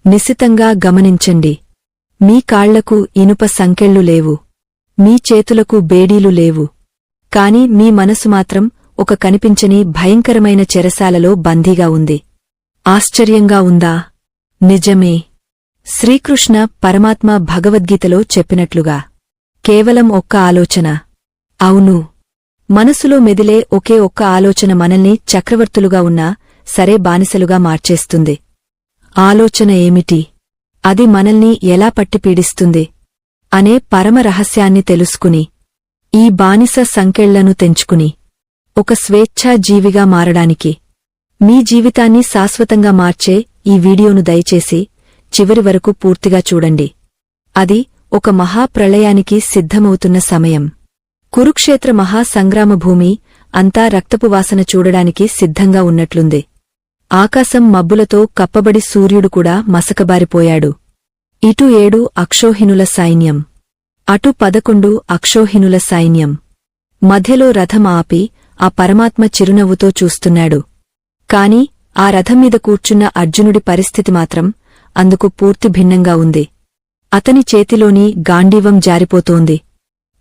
నిశితంగా గమనించండి. మీ కాళ్లకు ఇనుప సంకెళ్ళు లేవు. మీ చేతులకు బేడీలు లేవు. కాని మీ మనసు మాత్రం ఒక కనిపించని భయంకరమైన చెరసాలలో బందీగా ఉంది. ఆశ్చర్యంగా ఉందా? నిజమే. శ్రీకృష్ణ పరమాత్మ భగవద్గీతలో చెప్పినట్లుగా కేవలం ఒక్క ఆలోచన, అవును, మనసులో మెదిలే ఒకే ఒక్క ఆలోచన మనల్ని చక్రవర్తులుగా ఉన్నా సరే బానిసలుగా మార్చేస్తుంది. ఆలోచన ఏమిటి? అది మనల్ని ఎలా పట్టిపీడిస్తుంది అనే పరమ రహస్యాన్ని తెలుసుకుని, ఈ బానిస సంకెళ్లను తెంచుకుని ఒక స్వేచ్ఛా జీవిగా మారడానికి, మీ జీవితాన్ని శాశ్వతంగా మార్చే ఈ వీడియోను దయచేసి చివరి వరకు పూర్తిగా చూడండి. అది ఒక మహాప్రళయానికి సిద్ధమవుతున్న సమయం. కురుక్షేత్ర మహాసంగ్రామభూమి అంతా రక్తపు వాసన చూడడానికి సిద్ధంగా ఉన్నట్లుంది. ఆకాశం మబ్బులతో కప్పబడి సూర్యుడు కూడా మసకబారిపోయాడు. ఇటు 7 అక్షోహినుల సైన్యం, అటు 11 అక్షోహినుల సైన్యం. మధ్యలో రథం ఆపి ఆ పరమాత్మ చిరునవ్వుతో చూస్తున్నాడు. కాని ఆ రథం మీద కూర్చున్న అర్జునుడి పరిస్థితి మాత్రం అందుకు పూర్తి భిన్నంగా ఉంది. అతని చేతిలోని గాండీవం జారిపోతోంది.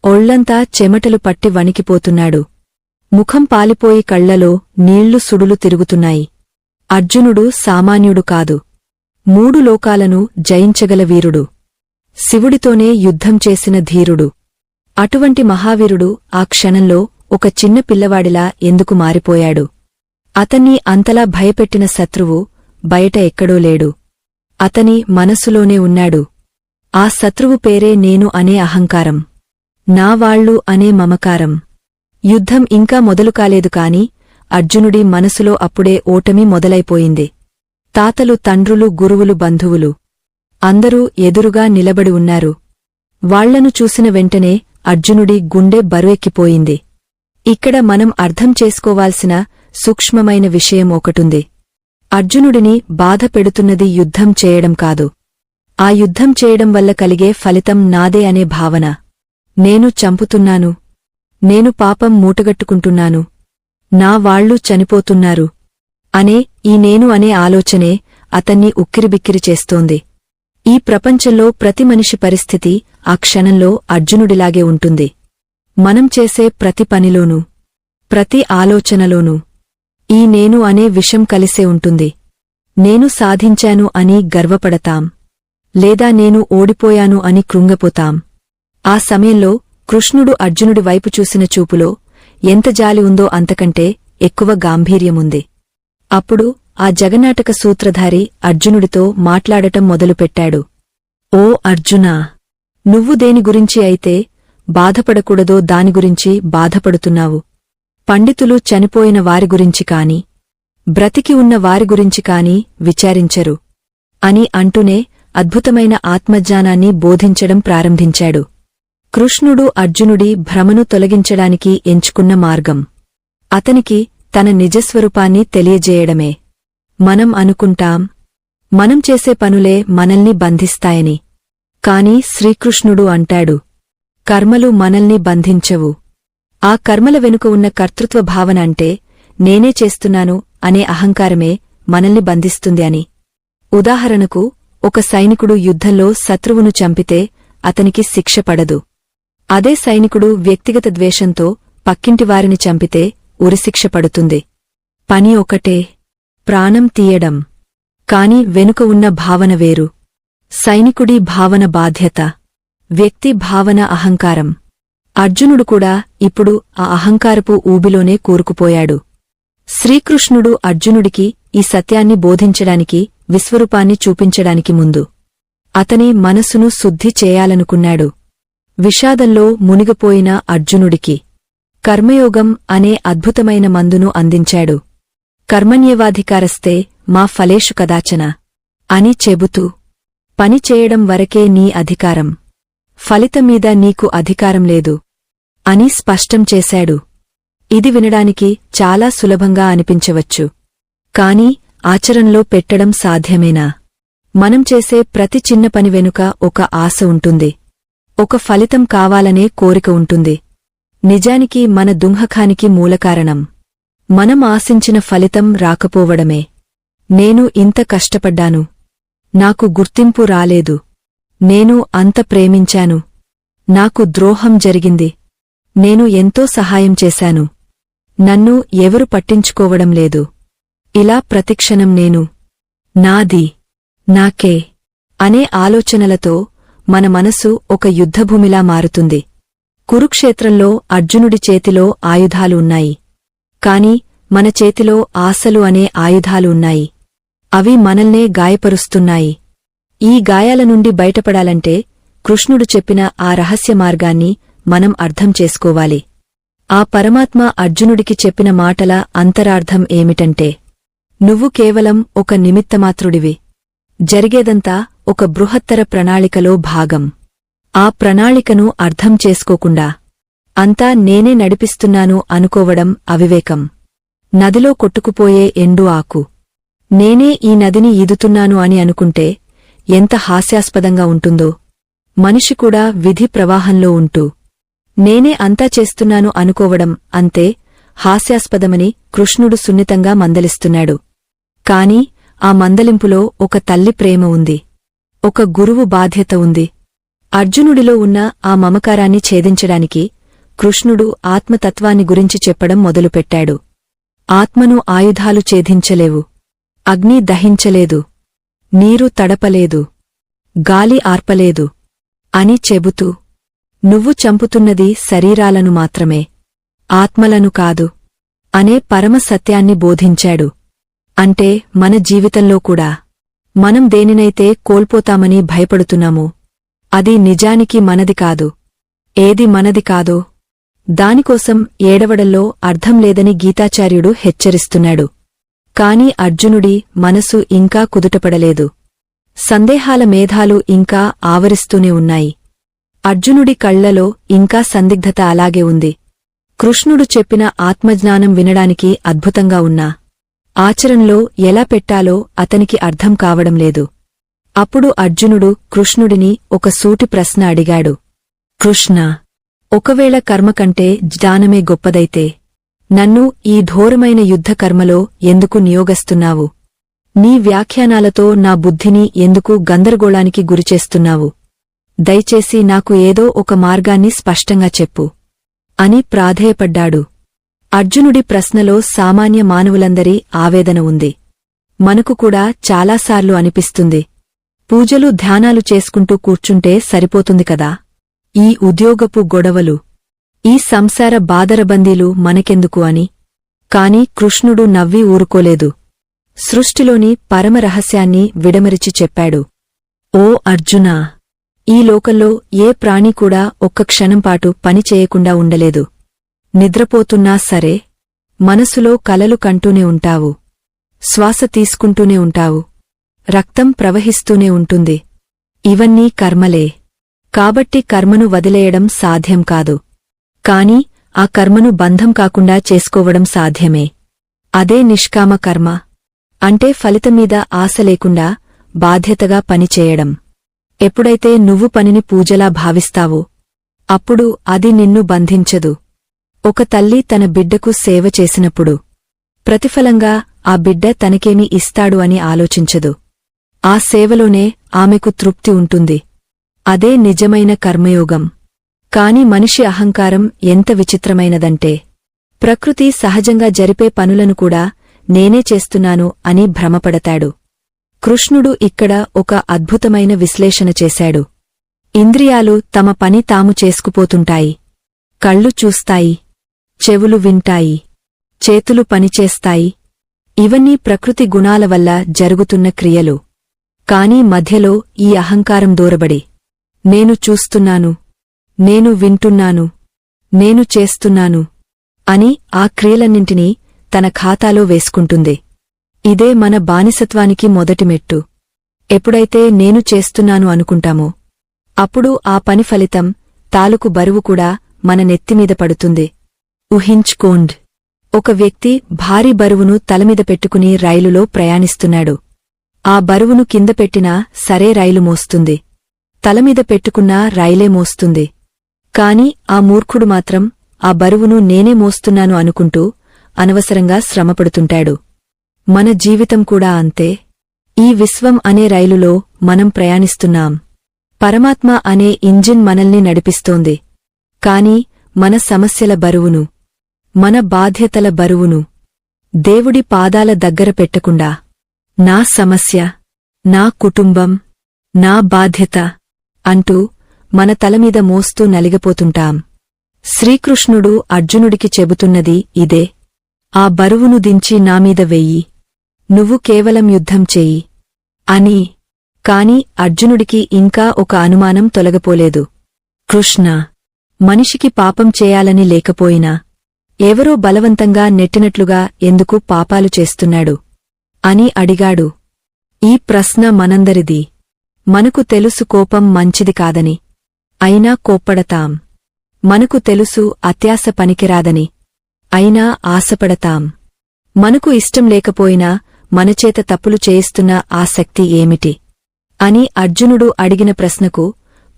ఒళ్లంతా చెమటలు పట్టి వణికిపోతున్నాడు. ముఖం పాలిపోయి కళ్లలో నీళ్లు సుడులు తిరుగుతున్నాయి. అర్జునుడు సామాన్యుడు కాదు. 3 లోకాలను జయించగల వీరుడు. శివుడితోనే యుద్ధం చేసిన ధీరుడు. అటువంటి మహావీరుడు ఆ క్షణంలో ఒక చిన్న పిల్లవాడిలా ఎందుకు మారిపోయాడు? అతన్ని అంతలా భయపెట్టిన శత్రువు బయట ఎక్కడో లేడు. అతని మనసులోనే ఉన్నాడు. ఆ శత్రువు పేరే నేను అనే అహంకారం, నా వాళ్లు అనే మమకారం. యుద్ధం ఇంకా మొదలు కాలేదు కాని అర్జునుడి మనసులో అప్పుడే ఓటమి మొదలైపోయింది. తాతలు, తండ్రులు, గురువులు, బంధువులు అందరూ ఎదురుగా నిలబడి ఉన్నారు. వాళ్లను చూసిన వెంటనే అర్జునుడి గుండె బరువెక్కిపోయింది. ఇక్కడ మనం అర్థం చేసుకోవాల్సిన సూక్ష్మమైన విషయం ఒకటుంది. అర్జునుడిని బాధ పెడుతున్నది యుద్ధం చేయడం కాదు. ఆ యుద్ధం చేయడం వల్ల కలిగే ఫలితం నాదే అనే భావన. నేను చంపుతున్నాను, నేను పాపం మూటగట్టుకుంటున్నాను, నా వాళ్లు చనిపోతున్నారు అనే ఈ నేను అనే ఆలోచనే అతన్ని ఉక్కిరిబిక్కిరి చేస్తోంది. ఈ ప్రపంచంలో ప్రతి మనిషి పరిస్థితి ఆ క్షణంలో అర్జునుడిలాగే ఉంటుంది. మనం చేసే ప్రతి పనిలోనూ, ప్రతి ఆలోచనలోనూ ఈ నేను అనే విషం కలిసే ఉంటుంది. నేను సాధించాను అని గర్వపడతాం, లేదా నేను ఓడిపోయాను అని కృంగపోతాం. ఆ సమయంలో కృష్ణుడు అర్జునుడి వైపు చూసిన చూపులో ఎంత జాలి ఉందో అంతకంటే ఎక్కువ గాంభీర్యముంది. అప్పుడు ఆ జగన్నాటక సూత్రధారి అర్జునుడితో మాట్లాడటం మొదలుపెట్టాడు. ఓ అర్జునా, నువ్వు దేని గురించి అయితే బాధపడకూడదో దాని గురించి బాధపడుతున్నావు. పండితులు చనిపోయిన వారి గురించి కాని, బ్రతికి ఉన్న వారి గురించి కాని విచారించరు అని అంటూనే అద్భుతమైన ఆత్మజ్ఞానాన్ని బోధించడం ప్రారంభించాడు. కృష్ణుడు అర్జునుడి భ్రమను తొలగించడానికి ఎంచుకున్న మార్గం అతనికి తన నిజస్వరూపాన్ని తెలియజేయడమే. మనం అనుకుంటాం, మనం చేసే పనులే మనల్ని బంధిస్తాయని. కాని శ్రీకృష్ణుడు అంటాడు, కర్మలు మనల్ని బంధించవు. ఆ కర్మల వెనుక ఉన్న కర్తృత్వ భావన అంటే నేనే చేస్తున్నాను అనే అహంకారమే మనల్ని బంధిస్తుంది అని. ఉదాహరణకు, ఒక సైనికుడు యుద్ధంలో శత్రువును చంపితే అతనికి శిక్ష పడదు. అదే సైనికుడు వ్యక్తిగత ద్వేషంతో పక్కింటివారిని చంపితే ఉరిశిక్ష పడుతుంది. పని ఒకటే, ప్రాణం తీయడం. కాని వెనుక ఉన్న భావన వేరు. సైనికుడి భావన బాధ్యత, వ్యక్తి భావన అహంకారం. అర్జునుడు కూడా ఇప్పుడు ఆ అహంకారపు ఊబిలోనే కూరుకుపోయాడు. శ్రీకృష్ణుడు అర్జునుడికి ఈ సత్యాన్ని బోధించడానికి, విశ్వరూపాన్ని చూపించడానికి ముందు అతని మనసును శుద్ధి చేయాలనుకున్నాడు. విషాదంలో మునిగిపోయిన అర్జునుడికి కర్మయోగం అనే అద్భుతమైన మందును అందించాడు. కర్మణ్యేవాధికారస్తే మా ఫలేషు కదాచన అని చెబుతూ, పని చేయడం వరకే నీ అధికారం, ఫలితమీద నీకు అధికారం లేదు అని స్పష్టం చేశాడు. ఇది వినడానికి చాలా సులభంగా అనిపించవచ్చు. కాని ఆచరణలో పెట్టడం సాధ్యమేనా? మనం చేసే ప్రతి చిన్న పని వెనుక ఒక ఆశ ఉంటుంది, ఒక ఫలితం కావాలనే కోరిక ఉంటుంది. నిజానికి మన దుంహకానికి మూలకారణం మనం ఆశించిన ఫలితం రాకపోవడమే. నేను ఇంత కష్టపడ్డాను, నాకు గుర్తింపు రాలేదు. నేను అంత ప్రేమించాను. నాకు ద్రోహం జరిగింది. నేను ఎంతో సహాయం చేశాను. నన్ను ఎవరు పట్టించుకోవడం లేదు. ఇలా ప్రతిక్షణం నేను, నాది, నాకే అనే ఆలోచనలతో మన మనసు ఒక యుద్ధభూమిలా మారుతుంది. కురుక్షేత్రంలో అర్జునుడి చేతిలో ఆయుధాలు ఉన్నాయి. కాని మన చేతిలో ఆశలు అనే ఆయుధాలు ఉన్నాయి. అవి మనల్నే గాయపరుస్తున్నాయి. ఈ గాయాల నుండి బయటపడాలంటే కృష్ణుడు చెప్పిన ఆ రహస్య మార్గాన్ని మనం అర్థం చేసుకోవాలి. ఆ పరమాత్మ అర్జునుడికి చెప్పిన మాటల అంతరార్థం ఏమిటంటే, నువ్వు కేవలం ఒక నిమిత్తమాత్రుడివి. జరిగేదంతా ఒక బృహత్తర ప్రణాళికలో భాగం. ఆ ప్రణాళికను అర్థం చేసుకోకుండా అంతా నేనే నడిపిస్తున్నాను అనుకోవడం అవివేకం. నదిలో కొట్టుకుపోయే ఎండు ఆకు, నేనే ఈ నదిని ఈదుతున్నాను అని అనుకుంటే ఎంత హాస్యాస్పదంగా ఉంటుందో. మనిషి కూడా విధి ప్రవాహంలో ఉంటూ నేనే అంతా చేస్తున్నాను అనుకోవడం అంతే హాస్యాస్పదమని కృష్ణుడు సున్నితంగా మందలిస్తున్నాడు. కాని ఆ మందలింపులో ఒక తల్లి ప్రేమ ఉంది. ఒక గురువు బాధ్యత ఉంది. అర్జునుడిలో ఉన్న ఆ మమకారాన్ని ఛేదించడానికి కృష్ణుడు ఆత్మతత్వాన్ని గురించి చెప్పడం మొదలుపెట్టాడు. ఆత్మను ఆయుధాలు ఛేదించలేవు. అగ్ని దహించలేదు. నీరు తడపలేదు. గాలి ఆర్పలేదు అని చెబుతూ, నువ్వు చంపుతున్నది శరీరాలను మాత్రమే, ఆత్మలను కాదు అనే పరమ సత్యాన్ని బోధించాడు. అంటే మన జీవితంలో కూడా మనం దేనినైతే కోల్పోతామని భయపడుతున్నామో అది నిజానికి మనది కాదు. ఏది మనది కాదో దానికోసం ఏడవడంలో అర్థం లేదని గీతాచార్యుడు హెచ్చరిస్తున్నాడు. కాని అర్జునుడి మనసు ఇంకా కుదుటపడలేదు. సందేహాల మేఘాలు ఇంకా ఆవరిస్తూనే ఉన్నాయి. అర్జునుడి కళ్లలో ఇంకా సందిగ్ధత అలాగే ఉంది. కృష్ణుడు చెప్పిన ఆత్మజ్ఞానం వినడానికి అద్భుతంగా ఉన్నా ఆచరణలో ఎలా పెట్టాలో అతనికి అర్థం కావడం లేదు. అప్పుడు అర్జునుడు కృష్ణుడిని ఒక సూటి ప్రశ్న అడిగాడు. కృష్ణ, ఒకవేళ కర్మ కంటే జ్ఞానమే గొప్పదైతే నన్ను ఈ ఘోరమైన యుద్ధకర్మలో ఎందుకు నియోగస్తున్నావు? నీ వ్యాఖ్యానాలతో నా బుద్ధిని ఎందుకు గందరగోళానికి గురిచేస్తున్నావు? దయచేసి నాకు ఏదో ఒక మార్గాన్ని స్పష్టంగా చెప్పు అని ప్రాధేయపడ్డాడు. అర్జునుడి ప్రశ్నలో సామాన్య మానవులందరి ఆవేదన ఉంది. మనకు కూడా చాలాసార్లు అనిపిస్తుంది, పూజలు ధ్యానాలు చేసుకుంటూ కూర్చుంటే సరిపోతుంది కదా, ఈ ఉద్యోగపు గొడవలు, ఈ సంసార బాదరబందీలు మనకెందుకు అని. కాని కృష్ణుడు నవ్వి ఊరుకోలేదు. సృష్టిలోని పరమరహస్యాన్ని విడమరిచి చెప్పాడు. ఓ అర్జునా, ఈ లోకంలో ఏ ప్రాణి కూడా ఒక్క క్షణంపాటు పని చేయకుండా ఉండలేదు. నిద్రపోతున్నా సరే మనసులో కలలు కంటూనే ఉంటావు. శ్వాస తీసుకుంటూనే ఉంటావు. రక్తం ప్రవహిస్తూనే ఉంటుంది. ఇవన్నీ కర్మలే. కాబట్టి కర్మను వదిలేయడం సాధ్యం కాదు. కాని ఆ కర్మను బంధం కాకుండా చేసుకోవడం సాధ్యమే. అదే నిష్కామ కర్మ. అంటే ఫలితంమీద ఆశ లేకుండా బాధ్యతగా పనిచేయడం. ఎప్పుడైతే నువ్వు పనిని పూజలా భావిస్తావో అప్పుడు అది నిన్ను బంధించదు. ఒక తల్లి తన బిడ్డకు సేవ చేసినప్పుడు ప్రతిఫలంగా ఆ బిడ్డ తనకేమి ఇస్తాడు అని ఆలోచించదు. ఆ సేవలోనే ఆమెకు తృప్తి ఉంటుంది. అదే నిజమైన కర్మయోగం. కాని మనిషి అహంకారం ఎంత విచిత్రమైనదంటే ప్రకృతి సహజంగా జరిపే పనులను కూడా నేనే చేస్తున్నాను అని భ్రమపడతాడు. కృష్ణుడు ఇక్కడ ఒక అద్భుతమైన విశ్లేషణ చేశాడు. ఇంద్రియాలు తమ పని తాము చేసుకుపోతుంటాయి. కళ్ళు చూస్తాయి, చెవులు వింటాయి, చేతులు పనిచేస్తాయి. ఇవన్నీ ప్రకృతి గుణాల వల్ల జరుగుతున్న క్రియలు. కాని మధ్యలో ఈ అహంకారం దూరబడి నేను చూస్తున్నాను, నేను వింటున్నాను, నేను చేస్తున్నాను అని ఆ క్రియలన్నింటినీ తన ఖాతాలో వేసుకుంటుంది. ఇదే మన బానిసత్వానికి మొదటి మెట్టు. ఎప్పుడైతే నేను చేస్తున్నాను అనుకుంటామో అప్పుడు ఆ పని ఫలితం తాలూకు బరువు కూడా మన నెత్తిమీద పడుతుంది. ఊహించుకోండ్, ఒక వ్యక్తి భారీ బరువును తలమీద పెట్టుకుని రైలులో ప్రయాణిస్తున్నాడు. ఆ బరువును కింద పెట్టినా సరే రైలు మోస్తుంది. తలమీద పెట్టుకున్నా రైలే మోస్తుంది. కాని ఆ మూర్ఖుడు మాత్రం ఆ బరువును నేనే మోస్తున్నాను అనుకుంటూ అనవసరంగా శ్రమపడుతుంటాడు. మన జీవితం కూడా అంతే. ఈ విశ్వం అనే రైలులో మనం ప్రయాణిస్తున్నాం. పరమాత్మ అనే ఇంజిన్ మనల్ని నడిపిస్తోంది. కాని మన సమస్యల బరువును, మన బాధ్యతల బరువును దేవుడి పాదాల దగ్గర పెట్టకుండా నా సమస్య, నా కుటుంబం, నా బాధ్యత అంటూ మన తలమీద మోస్తూ నలిగిపోతుంటాం. శ్రీకృష్ణుడు అర్జునుడికి చెబుతున్నది ఇదే. ఆ బరువును దించి నామీద వెయ్యి, నువ్వు కేవలం యుద్ధం చెయ్యి అని. కాని అర్జునుడికి ఇంకా ఒక అనుమానం తొలగపోలేదు. కృష్ణ, మనిషికి పాపం చేయాలని లేకపోయినా ఎవరో బలవంతంగా నెట్టినట్లుగా ఎందుకు పాపాలు చేస్తున్నాడు అని అడిగాడు. ఈ ప్రశ్న మనందరిదీ. మనకు తెలుసు కోపం మంచిది కాదని, అయినా కోప్పడతాం. మనకు తెలుసు అత్యాశ పనికిరాదని, అయినా ఆశపడతాం. మనకు ఇష్టం లేకపోయినా మనచేత తప్పులు చేయిస్తున్న ఆ శక్తి ఏమిటి అని అర్జునుడు అడిగిన ప్రశ్నకు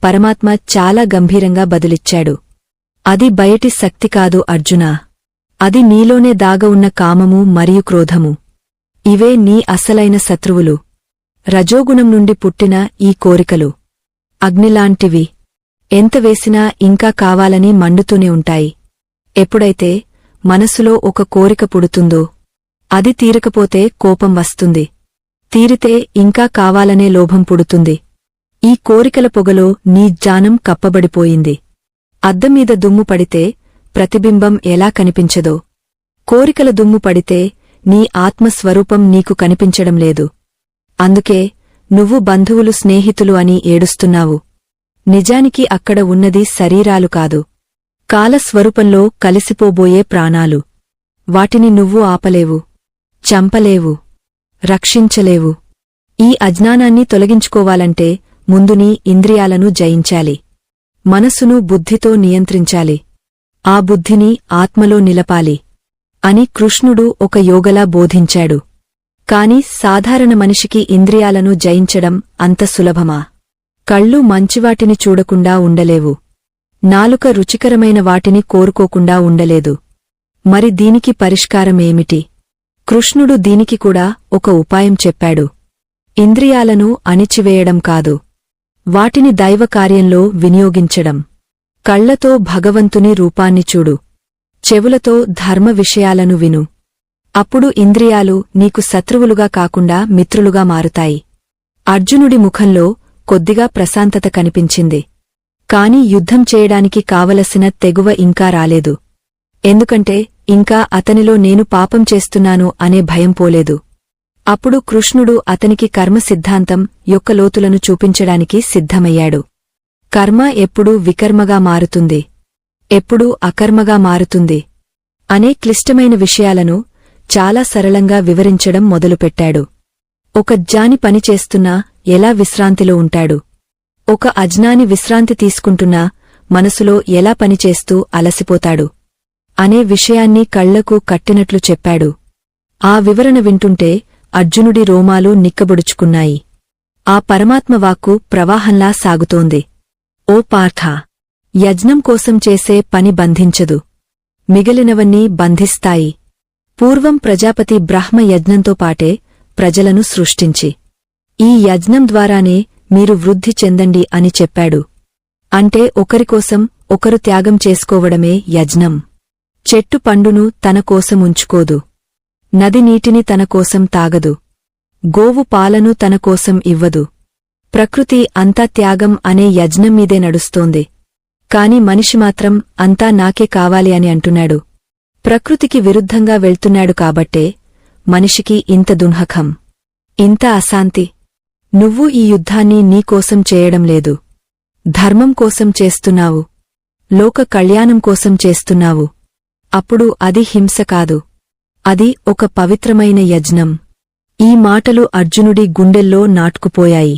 పరమాత్మ చాలా గంభీరంగా బదులిచ్చాడు. అది బయటి శక్తి కాదు అర్జునా, అది నీలోనే దాగ ఉన్న కామము మరియు క్రోధము. ఇవే నీ అసలైన శత్రువులు. రజోగుణం నుండి పుట్టిన ఈ కోరికలు అగ్నిలాంటివి. ఎంత వేసినా ఇంకా కావాలని మండుతూనే ఉంటాయి. ఎప్పుడైతే మనసులో ఒక కోరిక పుడుతుందో అది తీరకపోతే కోపం వస్తుంది. తీరితే ఇంకా కావాలనే లోభం పుడుతుంది. ఈ కోరికల పొగలో నీ జ్ఞానం కప్పబడిపోయింది. అద్దం మీద దుమ్ము పడితే ప్రతిబింబం ఎలా కనిపించదో, కోరికల దుమ్ము పడితే నీ ఆత్మస్వరూపం నీకు కనిపించడం లేదు. అందుకే నువ్వు బంధువులు స్నేహితులు అని ఏడుస్తున్నావు. నిజానికి అక్కడ ఉన్నది శరీరాలు కాదు, కాలస్వరూపంలో కలిసిపోబోయే ప్రాణాలు. వాటిని నువ్వు ఆపలేవు, చంపలేవు, రక్షించలేవు. ఈ అజ్ఞానాన్ని తొలగించుకోవాలంటే ముందు నీ ఇంద్రియాలను జయించాలి. మనసును బుద్ధితో నియంత్రించాలి. ఆ బుద్ధిని ఆత్మలో నిలపాలి అని కృష్ణుడు ఒక యోగలా బోధించాడు. కాని సాధారణ మనిషికి ఇంద్రియాలను జయించడం అంత సులభమా? కళ్ళు మంచివాటిని చూడకుండా ఉండలేవు. నాలుక రుచికరమైన వాటిని కోరుకోకుండా ఉండలేదు. మరి దీనికి పరిష్కారమేమిటి? కృష్ణుడు దీనికి కూడా ఒక ఉపాయం చెప్పాడు. ఇంద్రియాలను అణిచివేయడం కాదు, వాటిని దైవకార్యంలో వినియోగించడం. కళ్లతో భగవంతుని రూపాన్ని చూడు, చెవులతో ధర్మ విషయాలను విను. అప్పుడు ఇంద్రియాలు నీకు శత్రువులుగా కాకుండా మిత్రులుగా మారుతాయి. అర్జునుడి ముఖంలో కొద్దిగా ప్రశాంతత కనిపించింది. కాని యుద్ధం చేయడానికి కావలసిన తెగువ ఇంకా రాలేదు. ఎందుకంటే ఇంకా అతనిలో నేను పాపం చేస్తున్నాను అనే భయం పోలేదు. అప్పుడు కృష్ణుడు అతనికి కర్మ సిద్ధాంతం యొక్క లోతులను చూపించడానికి సిద్ధమయ్యాడు. కర్మ ఎప్పుడు వికర్మగా మారుతుంది, ఎప్పుడు అకర్మగా మారుతుంది అనే క్లిష్టమైన విషయాలను చాలా సరళంగా వివరించడం మొదలుపెట్టాడు. ఒక జ్ఞాని పనిచేస్తున్నా ఎలా విశ్రాంతిలో ఉంటాడు, ఒక అజ్ఞాని విశ్రాంతి తీసుకుంటున్నా మనసులో ఎలా పనిచేస్తూ అలసిపోతాడు అనే విషయాన్ని కళ్లకు కట్టినట్లు చెప్పాడు. ఆ వివరణ వింటుంటే అర్జునుడి రోమాలు నిక్కబొడుచుకున్నాయి. ఆ పరమాత్మవాక్కు ప్రవాహంలా సాగుతోంది. ఓ పార్థ, యజ్ఞం కోసం చేసే పని బంధించదు, మిగిలినవన్నీ బంధిస్తాయి. పూర్వం ప్రజాపతి బ్రహ్మ యజ్ఞంతో పాటే ప్రజలను సృష్టించి ఈ యజ్ఞం ద్వారానే మీరు వృద్ధి చెందండి అని చెప్పాడు. అంటే ఒకరికోసం ఒకరు త్యాగం చేసుకోవడమే యజ్ఞం. చెట్టు పండును తన కోసం ఉంచుకోదు, నది నీటిని తన కోసం తాగదు, గోవు పాలను తన కోసం ఇవ్వదు. ప్రకృతి అంతా త్యాగం అనే యజ్ఞం మీదే నడుస్తోంది. కాని మనిషి మాత్రం అంతా నాకే కావాలి అని అంటున్నాడు. ప్రకృతికి విరుద్ధంగా వెళ్తున్నాడు కాబట్టే మనిషికి ఇంత దున్హకం, ఇంత అశాంతి. నువ్వు ఈ యుద్ధాన్ని నీకోసం చేయడం లేదు, ధర్మం కోసం చేస్తున్నావు, లోక కళ్యాణం కోసం చేస్తున్నావు. అప్పుడు అది హింస కాదు, అది ఒక పవిత్రమైన యజ్ఞం. ఈ మాటలు అర్జునుడి గుండెల్లో నాటుకుపోయాయి.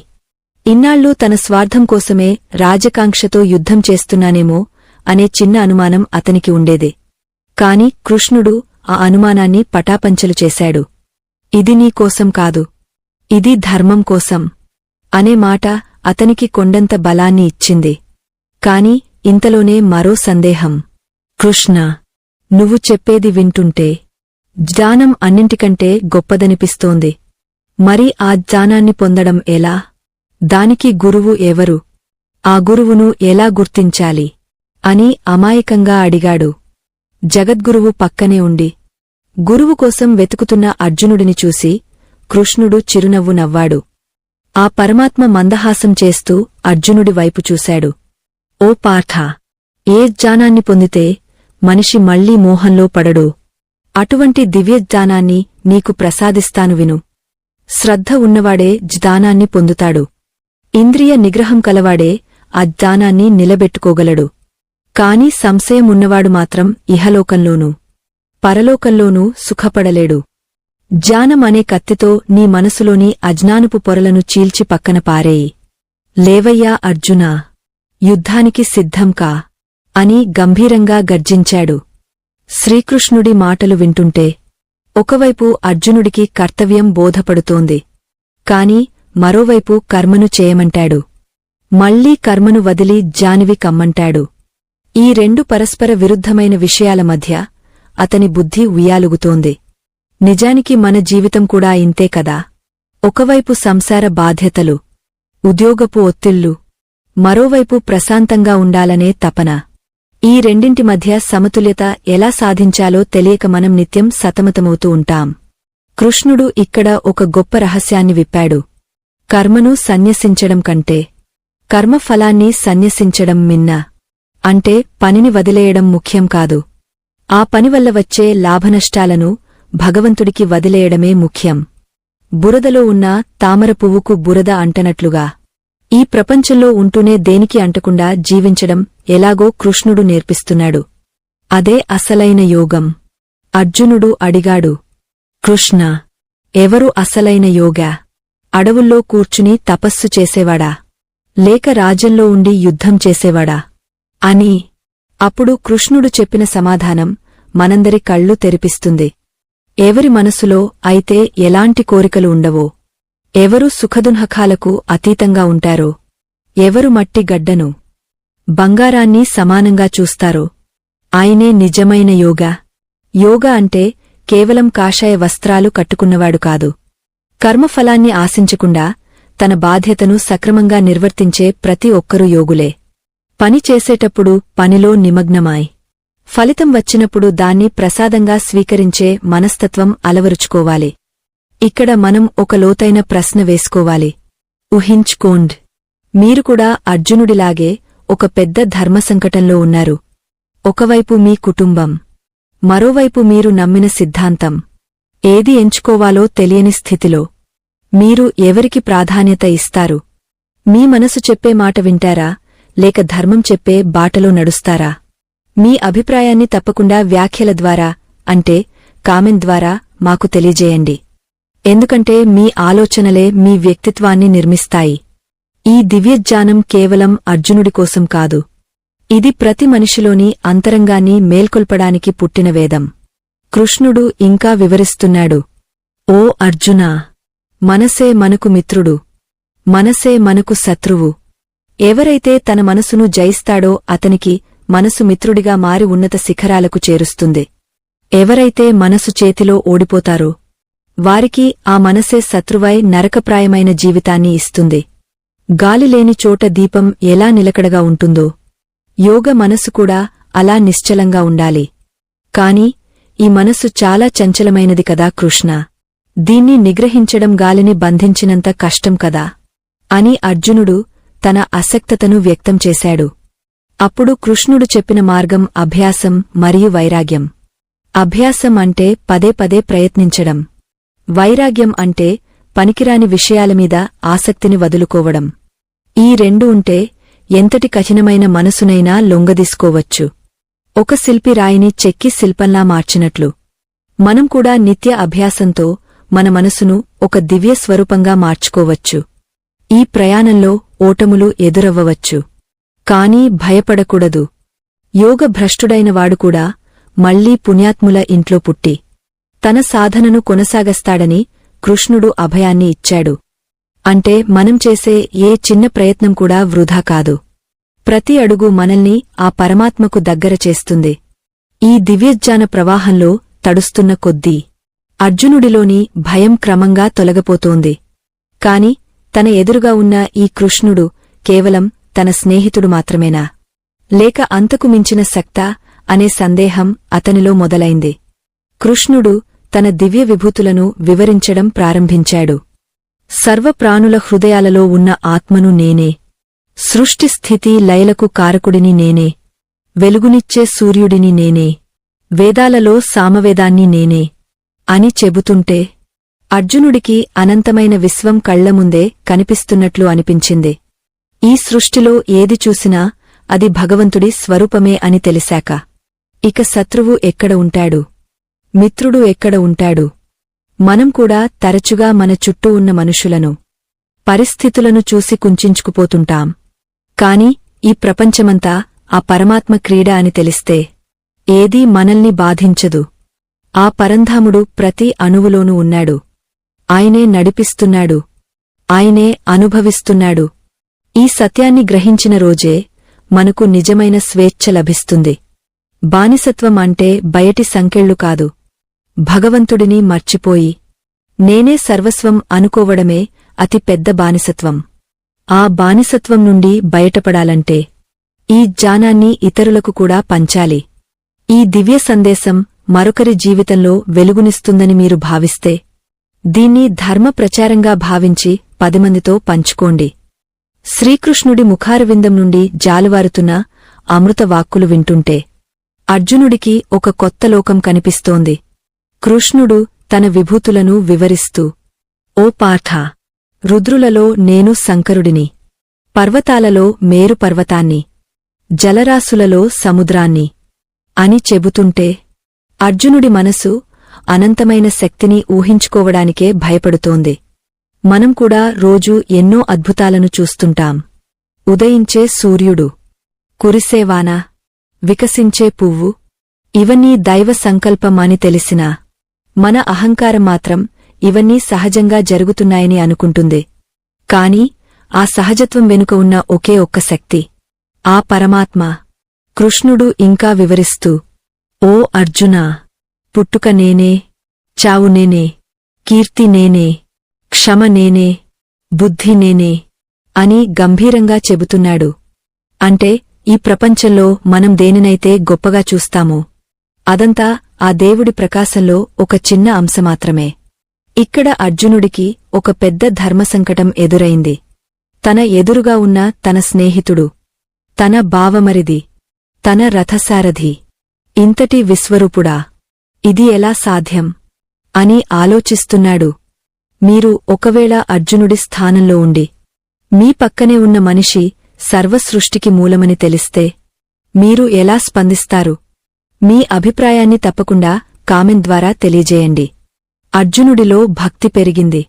ఇన్నాళ్లూ తన స్వార్థం కోసమే రాజకాంక్షతో యుద్ధం చేస్తున్నానేమో అనే చిన్న అనుమానం అతనికి ఉండేదే. కాని కృష్ణుడు ఆ అనుమానాన్ని పటాపంచలు చేశాడు. ఇది నీకోసం కాదు, ఇది ధర్మం కోసం అనే మాట అతనికి కొండంత బలాన్ని ఇచ్చింది. కాని ఇంతలోనే మరో సందేహం. కృష్ణ, నువ్వు చెప్పేది వింటుంటే జ్ఞానం అన్నింటికంటే గొప్పదనిపిస్తోంది. మరి ఆ జ్ఞానాన్ని పొందడం ఎలా? దానికి గురువు ఎవరు? ఆ గురువును ఎలా గుర్తించాలి? అని అమాయకంగా అడిగాడు. జగద్గురువు పక్కనే ఉండి గురువు కోసం వెతుకుతున్న అర్జునుడిని చూసి కృష్ణుడు చిరునవ్వు నవ్వాడు. ఆ పరమాత్మ మందహాసం చేస్తూ అర్జునుడి వైపు చూశాడు. ఓ పార్థ, ఏ జ్ఞానాన్ని పొందితే మనిషి మళ్లీ మోహంలో పడడో అటువంటి దివ్యజ్ఞానాన్ని నీకు ప్రసాదిస్తాను విను. శ్రద్ధ ఉన్నవాడే జ్ఞానాన్ని పొందుతాడు. ఇంద్రియ నిగ్రహం కలవాడే ఆ జ్ఞానాన్ని నిలబెట్టుకోగలడు. కాని సంశయం ఉన్నవాడు మాత్రం ఇహలోకంలోనూ పరలోకంలోనూ సుఖపడలేడు. జ్ఞానం అనే కత్తితో నీ మనసులోని అజ్ఞానపు పొరలను చీల్చి పక్కన పారేయి. లేవయ్యా అర్జునా, యుద్ధానికి సిద్ధం కా అని గంభీరంగా గర్జించాడు. శ్రీకృష్ణుడి మాటలు వింటుంటే ఒకవైపు అర్జునుడికి కర్తవ్యం బోధపడుతోంది. కాని మరోవైపు కర్మను చేయమంటాడు. మళ్లీ కర్మను వదిలి జానివి కమ్మంటాడు. ఈ రెండు పరస్పర విరుద్ధమైన విషయాల మధ్య అతని బుద్ధి ఉయ్యాలుగుతోంది. నిజానికి మన జీవితం కూడా ఇంతే కదా. ఒకవైపు సంసార బాధ్యతలు, ఉద్యోగపు ఒత్తిళ్లు, మరోవైపు ప్రశాంతంగా ఉండాలనే తపన. ఈ రెండింటి మధ్య సమతుల్యత ఎలా సాధించాలో తెలియక మనం నిత్యం సతమతమవుతూ ఉంటాం. కృష్ణుడు ఇక్కడ ఒక గొప్ప రహస్యాన్ని విప్పాడు. కర్మను సన్యసించడం కంటే కర్మఫలాన్ని సన్యసించడం మిన్న. అంటే పనిని వదిలేయడం ముఖ్యం కాదు. ఆ పనివల్ల వచ్చే లాభనష్టాలను భగవంతుడికి వదిలేయడమే ముఖ్యం. బురదలో ఉన్న తామర పువ్వుకు బురద అంటనట్లుగా ఈ ప్రపంచంలో ఉంటూనే దేనికి అంటకుండా జీవించడం ఎలాగో కృష్ణుడు నేర్పిస్తున్నాడు. అదే అసలైన యోగం. అర్జునుడు అడిగాడు, కృష్ణ, ఎవరు అసలైన యోగా? అడవుల్లో కూర్చుని తపస్సు చేసేవాడా, లేక రాజ్యంలో ఉండి యుద్ధం చేసేవాడా అని. అప్పుడు కృష్ణుడు చెప్పిన సమాధానం మనందరి కళ్ళు తెరిపిస్తుంది. ఎవరి మనసులో అయితే ఎలాంటి కోరికలు ఉండవో, ఎవరు సుఖదున్హకాలకు అతీతంగా ఉంటారో, ఎవరు మట్టి గడ్డను బంగారాన్ని సమానంగా చూస్తారో ఆయనే నిజమైన యోగా. యోగా అంటే కేవలం కాషాయ వస్త్రాలు కట్టుకున్నవాడు కాదు. కర్మఫలాన్ని ఆశించకుండా తన బాధ్యతను సక్రమంగా నిర్వర్తించే ప్రతి ఒక్కరూ యోగులే. పని చేసేటప్పుడు పనిలో నిమగ్నమాయ్ ఫలితం వచ్చినప్పుడు దాన్ని ప్రసాదంగా స్వీకరించే మనస్తత్వం అలవరుచుకోవాలి. ఇక్కడ మనం ఒక లోతైన ప్రశ్న వేసుకోవాలి. ఊహించుకోండ్, మీరు కూడా అర్జునుడిలాగే ఒక పెద్ద ధర్మసంకటంలో ఉన్నారు. ఒకవైపు మీ కుటుంబం, మరోవైపు మీరు నమ్మిన సిద్ధాంతం. ఏది ఎంచుకోవాలో తెలియని స్థితిలో మీరు ఎవరికి ప్రాధాన్యత ఇస్తారు? మీ మనసు చెప్పే మాట వింటారా, లేక ధర్మం చెప్పే బాటలో నడుస్తారా? మీ అభిప్రాయాన్ని తప్పకుండా వ్యాఖ్యల ద్వారా, అంటే కామెంట్ ద్వారా మాకు తెలియజేయండి. ఎందుకంటే మీ ఆలోచనలే మీ వ్యక్తిత్వాన్ని నిర్మిస్తాయి. ఈ దివ్యజ్ఞానం కేవలం అర్జునుడి కోసం కాదు. ఇది ప్రతి మనిషిలోని అంతరంగాన్ని మేల్కొల్పడానికి పుట్టిన వేదం. కృష్ణుడు ఇంకా వివరిస్తున్నాడు. ఓ అర్జునా, మనసే మనకు మిత్రుడు, మనసే మనకు శత్రువు. ఎవరైతే తన మనసును జయిస్తాడో అతనికి మనసు మిత్రుడిగా మారి ఉన్నత శిఖరాలకు చేరుస్తుంది. ఎవరైతే మనసు చేతిలో ఓడిపోతారో వారికి ఆ మనసే శత్రువై నరకప్రాయమైన జీవితాన్ని ఇస్తుంది. గాలిలేని చోట దీపం ఎలా నిలకడగా ఉంటుందో యోగ మనసు కూడా అలా నిశ్చలంగా ఉండాలి. కాని ఈ మనసు చాలా చంచలమైనది కదా కృష్ణ. దీన్ని నిగ్రహించడం గాలిని బంధించినంత కష్టం కదా అని అర్జునుడు తన అసక్తతను వ్యక్తం చేశాడు. అప్పుడు కృష్ణుడు చెప్పిన మార్గం అభ్యాసం మరియు వైరాగ్యం. అభ్యాసం అంటే పదే పదే ప్రయత్నించడం. వైరాగ్యం అంటే పనికిరాని విషయాలమీద ఆసక్తిని వదులుకోవడం. ఈ రెండు ఉంటే ఎంతటి కఠినమైన మనసునైనా లొంగదీసుకోవచ్చు. ఒక శిల్పి రాయిని చెక్కి శిల్పంలా మార్చినట్లు మనం కూడా నిత్య అభ్యాసంతో మన మనసును ఒక దివ్య స్వరూపంగా మార్చుకోవచ్చు. ఈ ప్రయాణంలో ఓటములు ఎదురవ్వవచ్చు. కాని భయపడకూడదు. యోగ భ్రష్టుడైనవాడుకూడా మళ్లీ పుణ్యాత్ముల ఇంట్లో పుట్టి తన సాధనను కొనసాగస్తాడని కృష్ణుడు అభయాన్ని ఇచ్చాడు. అంటే మనం చేసే ఏ చిన్న ప్రయత్నం కూడా వృధా కాదు. ప్రతి అడుగు మనల్ని ఆ పరమాత్మకు దగ్గర చేస్తుంది. ఈ దివ్యజ్ఞాన ప్రవాహంలో తడుస్తున్న కొద్దీ అర్జునుడిలోని భయం క్రమంగా తొలగపోతోంది. కాని తన ఎదురుగా ఉన్న ఈ కృష్ణుడు కేవలం తన స్నేహితుడు మాత్రమేనా, లేక అంతకు మించిన సక్తా అనే సందేహం అతనిలో మొదలైంది. కృష్ణుడు తన దివ్య విభూతులను వివరించడం ప్రారంభించాడు. సర్వప్రాణుల హృదయాలలో ఉన్న ఆత్మను నేనే, సృష్టి స్థితి లయలకు కారకుడిని నేనే, వెలుగునిచ్చే సూర్యుడిని నేనే, వేదాలలో సామవేదాన్ని నేనే అని చెబుతుంటే అర్జునుడికి అనంతమైన విశ్వం కళ్లముందే కనిపిస్తున్నట్లు అనిపించింది. ఈ సృష్టిలో ఏది చూసినా అది భగవంతుడి స్వరూపమే అని తెలిసాక ఇక శత్రువు ఎక్కడ ఉంటాడు, మిత్రుడు ఎక్కడ ఉంటాడు? మనం కూడా తరచుగా మన చుట్టూ ఉన్న మనుషులను, పరిస్థితులను చూసి కుంచించుకుపోతుంటాం. కాని ఈ ప్రపంచమంతా ఆ పరమాత్మ క్రీడ అని తెలిస్తే ఏదీ మనల్ని బాధించదు. ఆ పరంధాముడు ప్రతి అణువులోనూ ఉన్నాడు. ఆయనే నడిపిస్తున్నాడు, ఆయనే అనుభవిస్తున్నాడు. ఈ సత్యాన్ని గ్రహించిన రోజే మనకు నిజమైన స్వేచ్ఛ లభిస్తుంది. బానిసత్వం అంటే బయటి సంకెళ్ళు కాదు, భగవంతుడిని మర్చిపోయి నేనే సర్వస్వం అనుకోవడమే అతి పెద్ద బానిసత్వం. ఆ బానిసత్వం నుండి బయటపడాలంటే ఈ జ్ఞానాన్ని ఇతరులకు కూడా పంచాలి. ఈ దివ్య సందేశం మరొకరి జీవితంలో వెలుగునిస్తుందని మీరు భావిస్తే దీన్ని ధర్మ ప్రచారంగా భావించి 10 మందితో పంచుకోండి. శ్రీకృష్ణుడి ముఖారవిందం నుండి జాలువారుతున్న అమృత వాక్కులు వింటుంటే అర్జునుడికి ఒక కొత్త లోకం కనిపిస్తోంది. కృష్ణుడు తన విభూతులను వివరిస్తూ, ఓ పార్థ, రుద్రులలో నేను శంకరుడిని, పర్వతాలలో మేరు పర్వతాన్ని, జలరాశులలో సముద్రాన్ని అని చెబుతుంటే అర్జునుడి మనసు అనంతమైన శక్తిని ఊహించుకోవడానికే భయపడుతోంది. మనం కూడా రోజూ ఎన్నో అద్భుతాలను చూస్తుంటాం. ఉదయించే సూర్యుడు, కురిసేవాన, వికసించే పువ్వు, ఇవన్నీ దైవ సంకల్పం అని తెలిసినా మన అహంకారం మాత్రం ఇవన్నీ సహజంగా జరుగుతున్నాయని అనుకుంటుంది. కాని ఆ సహజత్వం వెనుక ఉన్న ఒకే ఒక్క శక్తి, ఆ పరమాత్మ. కృష్ణుడు ఇంకా వివరిస్తూ, ఓ అర్జునా, పుట్టుక నేనే, చావు నేనే, కీర్తి నేనే, క్షమ నేనే, బుద్ధి నేనే అని గంభీరంగా చెబుతున్నాడు. అంటే ఈ ప్రపంచంలో మనం దేనినైతే గొప్పగా చూస్తామో అదంతా ఆ దేవుడి ప్రకాశంలో ఒక చిన్న అంశమాత్రమే. ఇక్కడ అర్జునుడికి ఒక పెద్ద ధర్మసంకటం ఎదురైంది. తన ఎదురుగా ఉన్న తన స్నేహితుడు, తన బావమరిది, తన రథసారథి ఇంతటి విశ్వరూపుడా, ఇది ఎలా సాధ్యం అని ఆలోచిస్తున్నాడు. మీరు ఒకవేళ అర్జునుడి స్థానంలో ఉండి మీ పక్కనే ఉన్న మనిషి సర్వసృష్టికి మూలమని తెలిస్తే మీరు ఎలా స్పందిస్తారు? మీ అభిప్రాయాన్ని తప్పకుండా కామెంట్ ద్వారా తెలియజేయండి. అర్జునుడిలో భక్తి పెరిగింది.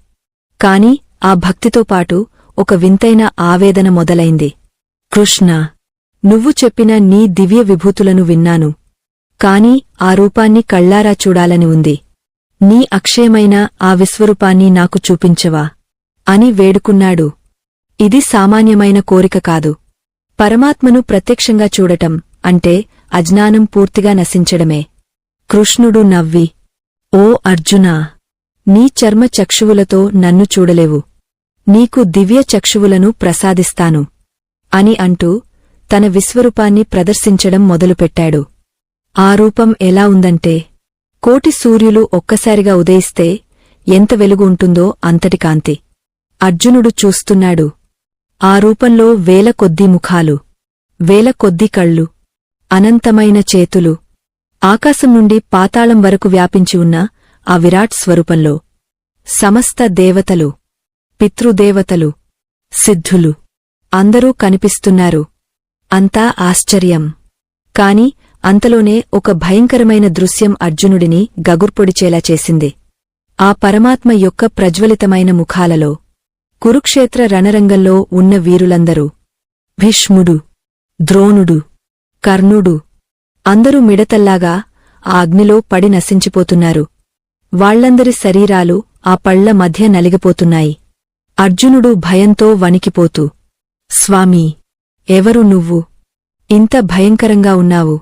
కాని ఆ భక్తితో పాటు ఒక వింతైన ఆవేదన మొదలైంది. కృష్ణ, నువ్వు చెప్పిన నీ దివ్య విభూతులను విన్నాను. కాని ఆ రూపాన్ని కళ్ళారా చూడాలని ఉంది. నీ అక్షయమైన ఆ విశ్వరూపాన్ని నాకు చూపించవా అని వేడుకున్నాడు. ఇది సామాన్యమైన కోరిక కాదు. పరమాత్మను ప్రత్యక్షంగా చూడటం అంటే అజ్ఞానం పూర్తిగా నశించడమే. కృష్ణుడు నవ్వి, ఓ అర్జునా, నీ చర్మ చక్షువులతో నన్ను చూడలేవు. నీకు దివ్య చక్షువులను ప్రసాదిస్తాను అని అంటూ తన విశ్వరూపాన్ని ప్రదర్శించడం మొదలుపెట్టాడు. ఆ రూపం ఎలా ఉందంటే కోటి సూర్యులు ఒక్కసారిగా ఉదయిస్తే ఎంత వెలుగు ఉంటుందో అంతటి కాంతి. అర్జునుడు చూస్తున్నాడు. ఆ రూపంలో వేల కొద్దీ ముఖాలు, వేల కొద్దీ కళ్ళు, అనంతమైన చేతులు, ఆకాశం నుండి పాతాళం వరకు వ్యాపించి ఉన్న ఆ విరాట్ స్వరూపంలో సమస్త దేవతలు, పితృదేవతలు, సిద్ధులు అందరూ కనిపిస్తున్నారు. అంతా ఆశ్చర్యం. కాని అంతలోనే ఒక భయంకరమైన దృశ్యం అర్జునుడిని గగుర్పొడిచేలా చేసింది. ఆ పరమాత్మ యొక్క ప్రజ్వలితమైన ముఖాలలో కురుక్షేత్ర రణరంగంలో ఉన్న వీరులందరూ, భీష్ముడు, ద్రోణుడు, కర్ణుడు అందరూ మిడతల్లాగా ఆ అగ్నిలో పడి నశించిపోతున్నారు. వాళ్లందరి శరీరాలు ఆ పళ్ల మధ్య నలిగిపోతున్నాయి. అర్జునుడు భయంతో వణికిపోతూ, స్వామీ, ఎవరు నువ్వు? ఇంత భయంకరంగా ఉన్నావు.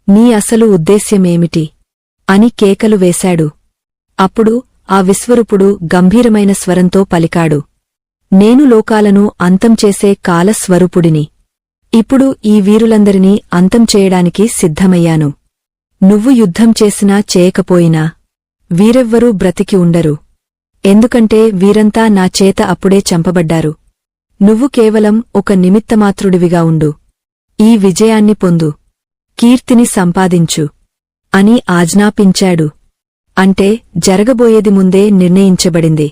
నీ అసలు ఉద్దేశ్యమేమిటి అని కేకలు వేశాడు. అప్పుడు ఆ విశ్వరూపుడు గంభీరమైన స్వరంతో పలికాడు. నేను లోకాలను అంతం చేసే కాలస్వరూపుడిని. ఇప్పుడు ఈ వీరులందరినీ అంతం చేయడానికి సిద్ధమయ్యాను. నువ్వు యుద్ధం చేసినా చేయకపోయినా వీరెవ్వరూ బ్రతికి ఉండరు. ఎందుకంటే వీరంతా నా చేత అప్పుడే చంపబడ్డారు. నువ్వు కేవలం ఒక నిమిత్తమాత్రుడివిగా ఉండు. ఈ విజయాన్ని పొందు, కీర్తిని సంపాదించు అని ఆజ్ఞాపించాడు. అంటే జరగబోయేది ముందే నిర్ణయించబడింది.